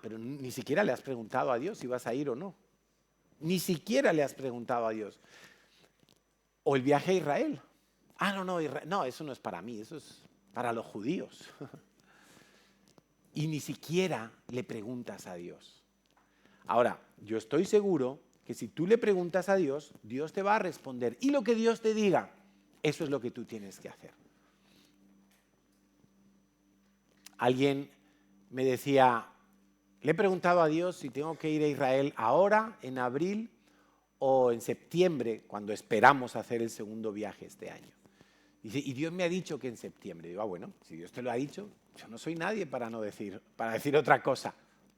pero ni siquiera le has preguntado a Dios si vas a ir o no. Ni siquiera le has preguntado a Dios. O el viaje a Israel. No, eso no es para mí, eso es para los judíos. Y ni siquiera le preguntas a Dios. Ahora, yo estoy seguro que si tú le preguntas a Dios, Dios te va a responder. Y lo que Dios te diga, eso es lo que tú tienes que hacer. Alguien me decía, le he preguntado a Dios si tengo que ir a Israel ahora, en abril o en septiembre, cuando esperamos hacer el segundo viaje este año. Dice, y Dios me ha dicho que en septiembre. Digo, bueno, si Dios te lo ha dicho, yo no soy nadie para decir otra cosa,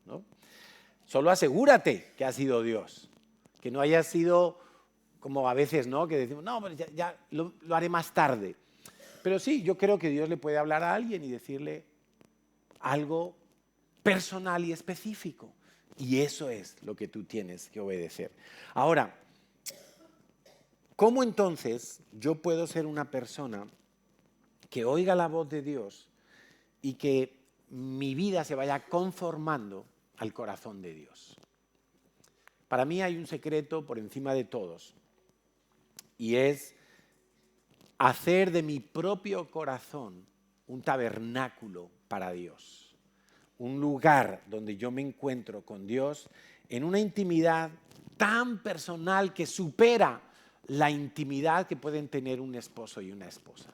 ¿no? Solo asegúrate que ha sido Dios, que no haya sido como a veces, ¿no? Que decimos, no, pero ya lo haré más tarde. Pero sí, yo creo que Dios le puede hablar a alguien y decirle algo personal y específico. Y eso es lo que tú tienes que obedecer. Ahora, ¿cómo entonces yo puedo ser una persona que oiga la voz de Dios y que mi vida se vaya conformando al corazón de Dios? Para mí hay un secreto por encima de todos y es hacer de mi propio corazón un tabernáculo para Dios. Un lugar donde yo me encuentro con Dios en una intimidad tan personal que supera la intimidad que pueden tener un esposo y una esposa.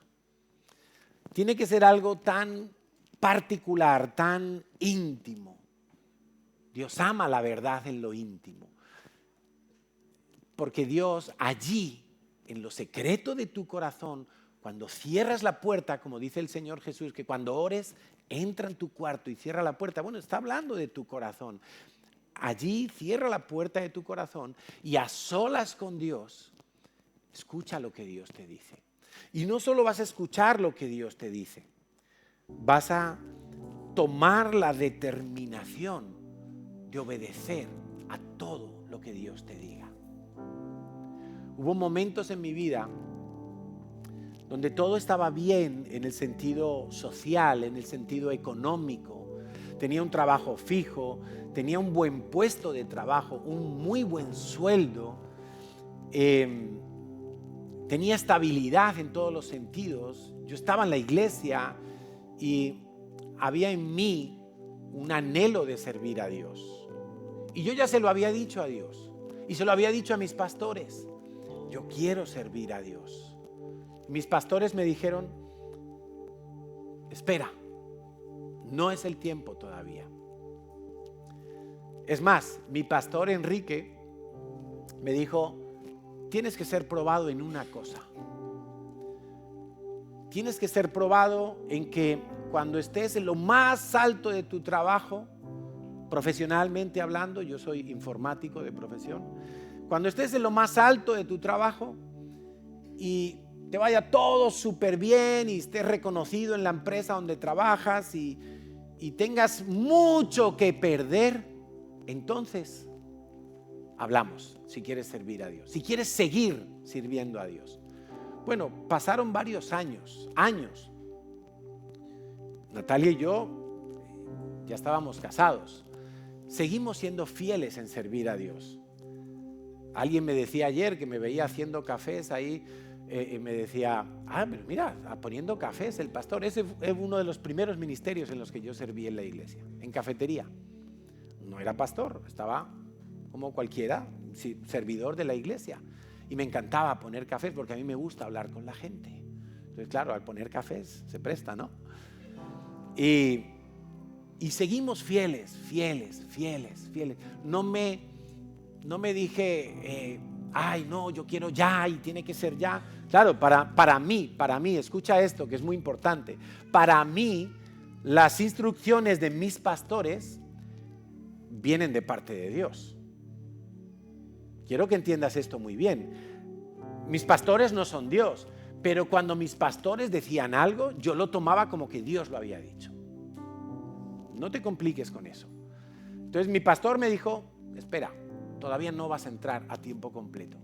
Tiene que ser algo tan particular, tan íntimo. Dios ama la verdad en lo íntimo. Porque Dios allí, en lo secreto de tu corazón, cuando cierras la puerta, como dice el Señor Jesús, que cuando ores, entra en tu cuarto y cierra la puerta. Bueno, está hablando de tu corazón. Allí cierra la puerta de tu corazón y a solas con Dios, escucha lo que Dios te dice. Y no solo vas a escuchar lo que Dios te dice, vas a tomar la determinación de obedecer a todo lo que Dios te diga. Hubo momentos en mi vida donde todo estaba bien en el sentido social, en el sentido económico. Tenía un trabajo fijo, tenía un buen puesto de trabajo, un muy buen sueldo, tenía estabilidad en todos los sentidos. Yo estaba en la iglesia y había en mí un anhelo de servir a Dios. Y yo ya se lo había dicho a Dios y se lo había dicho a mis pastores. Yo quiero servir a Dios. Mis pastores me dijeron, espera, no es el tiempo todavía. Es más, mi pastor Enrique me dijo, tienes que ser probado en una cosa. Tienes que ser probado en que cuando estés en lo más alto de tu trabajo, profesionalmente hablando, yo soy informático de profesión, cuando estés en lo más alto de tu trabajo y te vaya todo súper bien y estés reconocido en la empresa donde trabajas y tengas mucho que perder, entonces hablamos si quieres servir a Dios, si quieres seguir sirviendo a Dios. Bueno, pasaron varios años. Natalia y yo ya estábamos casados. Seguimos siendo fieles en servir a Dios. Alguien me decía ayer que me veía haciendo cafés ahí, me decía, pero mira, poniendo cafés el pastor. Ese es uno de los primeros ministerios en los que yo serví en la iglesia, en cafetería. No era pastor, estaba como cualquiera, servidor de la iglesia. Y me encantaba poner cafés porque a mí me gusta hablar con la gente. Entonces, claro, al poner cafés se presta, ¿no? Y seguimos fieles. No me dije, no, yo quiero ya y tiene que ser ya. Claro, para mí, escucha esto que es muy importante. Para mí, las instrucciones de mis pastores vienen de parte de Dios. Quiero que entiendas esto muy bien. Mis pastores no son Dios, pero cuando mis pastores decían algo, yo lo tomaba como que Dios lo había dicho. No te compliques con eso. Entonces mi pastor me dijo, espera, todavía no vas a entrar a tiempo completo.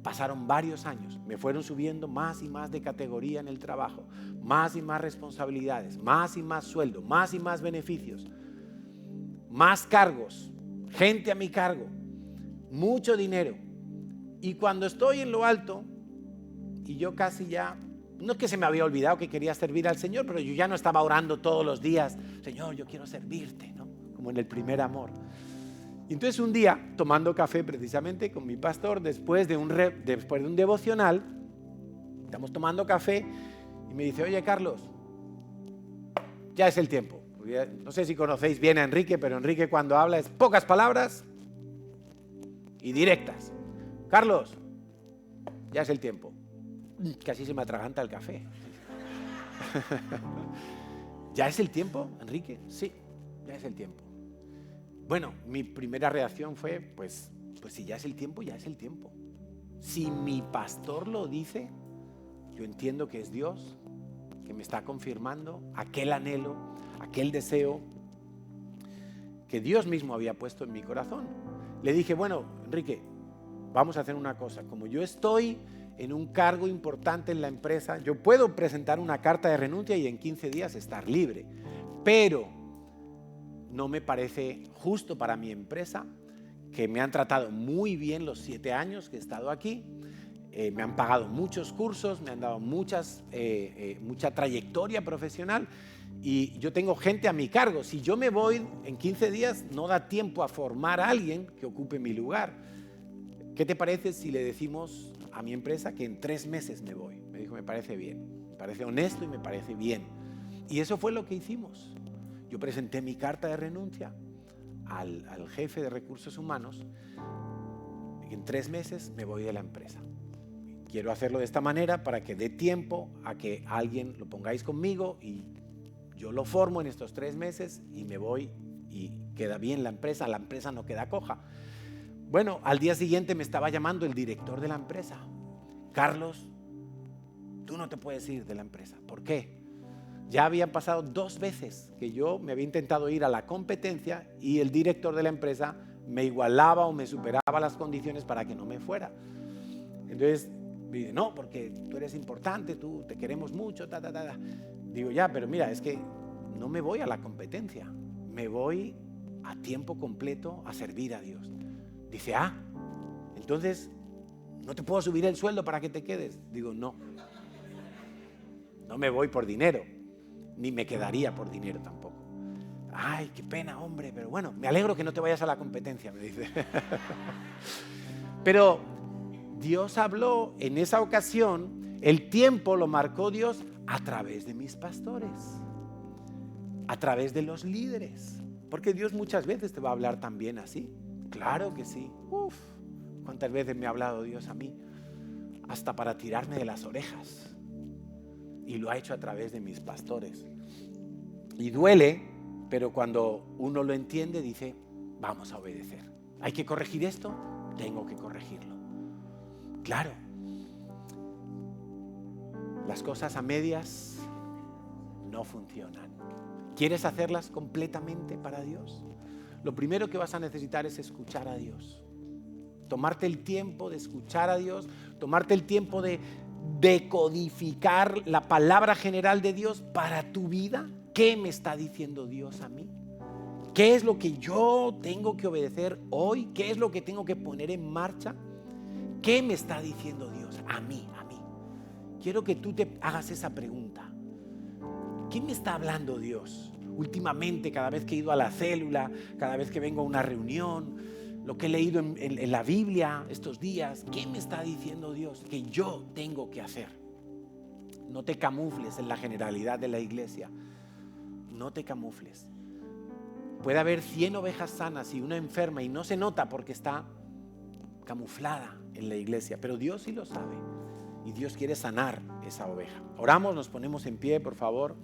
Pasaron varios años, me fueron subiendo más y más de categoría en el trabajo, más y más responsabilidades, más y más sueldo, más y más beneficios, más cargos, gente a mi cargo, mucho dinero. Y cuando estoy en lo alto, y yo casi ya, no es que se me había olvidado que quería servir al Señor, pero yo ya no estaba orando todos los días, Señor, yo quiero servirte, ¿no? Como en el primer amor. Y entonces un día, tomando café precisamente con mi pastor, después de un devocional, estamos tomando café y me dice, oye Carlos, ya es el tiempo, No sé si conocéis bien a Enrique, pero Enrique cuando habla es pocas palabras y directas. Carlos, ya es el tiempo. Casi se me atraganta el café. ¿Ya es el tiempo, Enrique? Sí, ya es el tiempo. Bueno, mi primera reacción fue, pues si ya es el tiempo, ya es el tiempo. Si mi pastor lo dice, yo entiendo que es Dios, que me está confirmando aquel anhelo, aquel deseo que Dios mismo había puesto en mi corazón. Le dije, bueno, Enrique, vamos a hacer una cosa. Como yo estoy en un cargo importante en la empresa, yo puedo presentar una carta de renuncia y en 15 días estar libre. Pero no me parece justo para mi empresa, que me han tratado muy bien los 7 años que he estado aquí. Me han pagado muchos cursos, me han dado mucha trayectoria profesional y yo tengo gente a mi cargo. Si yo me voy en 15 días, no da tiempo a formar a alguien que ocupe mi lugar. ¿Qué te parece si le decimos a mi empresa que en 3 meses me voy? Me dijo, me parece bien, me parece honesto y me parece bien. Y eso fue lo que hicimos. Yo presenté mi carta de renuncia al jefe de recursos humanos. En 3 meses me voy de la empresa. Quiero hacerlo de esta manera para que dé tiempo a que alguien lo pongáis conmigo y yo lo formo en estos 3 meses y me voy y queda bien la empresa no queda coja. Bueno, al día siguiente me estaba llamando el director de la empresa. Carlos, tú no te puedes ir de la empresa. ¿Por qué? Ya habían pasado 2 veces que yo me había intentado ir a la competencia y el director de la empresa me igualaba o me superaba las condiciones para que no me fuera. Entonces, me dice, no, porque tú eres importante, tú te queremos mucho, Digo, ya, pero mira, es que no me voy a la competencia, me voy a tiempo completo a servir a Dios. Dice, entonces, ¿no te puedo subir el sueldo para que te quedes? Digo, no me voy por dinero, ni me quedaría por dinero tampoco. Ay, qué pena, hombre, pero bueno, me alegro que no te vayas a la competencia, me dice. Pero Dios habló en esa ocasión, el tiempo lo marcó Dios a través de mis pastores, a través de los líderes, porque Dios muchas veces te va a hablar también así. Claro que sí. ¿Cuántas veces me ha hablado Dios a mí? Hasta para tirarme de las orejas. Y lo ha hecho a través de mis pastores. Y duele, pero cuando uno lo entiende, dice, vamos a obedecer. ¿Hay que corregir esto? Tengo que corregirlo. Claro. Las cosas a medias no funcionan. ¿Quieres hacerlas completamente para Dios? Lo primero que vas a necesitar es escuchar a Dios. Tomarte el tiempo de escuchar a Dios, tomarte el tiempo de decodificar la palabra general de Dios para tu vida. ¿Qué me está diciendo Dios a mí? ¿Qué es lo que yo tengo que obedecer hoy? ¿Qué es lo que tengo que poner en marcha? ¿Qué me está diciendo Dios a mí? Quiero que tú te hagas esa pregunta. ¿Qué me está hablando Dios? Últimamente, cada vez que he ido a la célula, cada vez que vengo a una reunión, lo que he leído en la Biblia estos días, ¿qué me está diciendo Dios que yo tengo que hacer? No te camufles en la generalidad de la iglesia. No te camufles. Puede haber 100 ovejas sanas y una enferma y no se nota porque está camuflada en la iglesia, pero Dios sí lo sabe y Dios quiere sanar esa oveja. Oramos, nos ponemos en pie, por favor.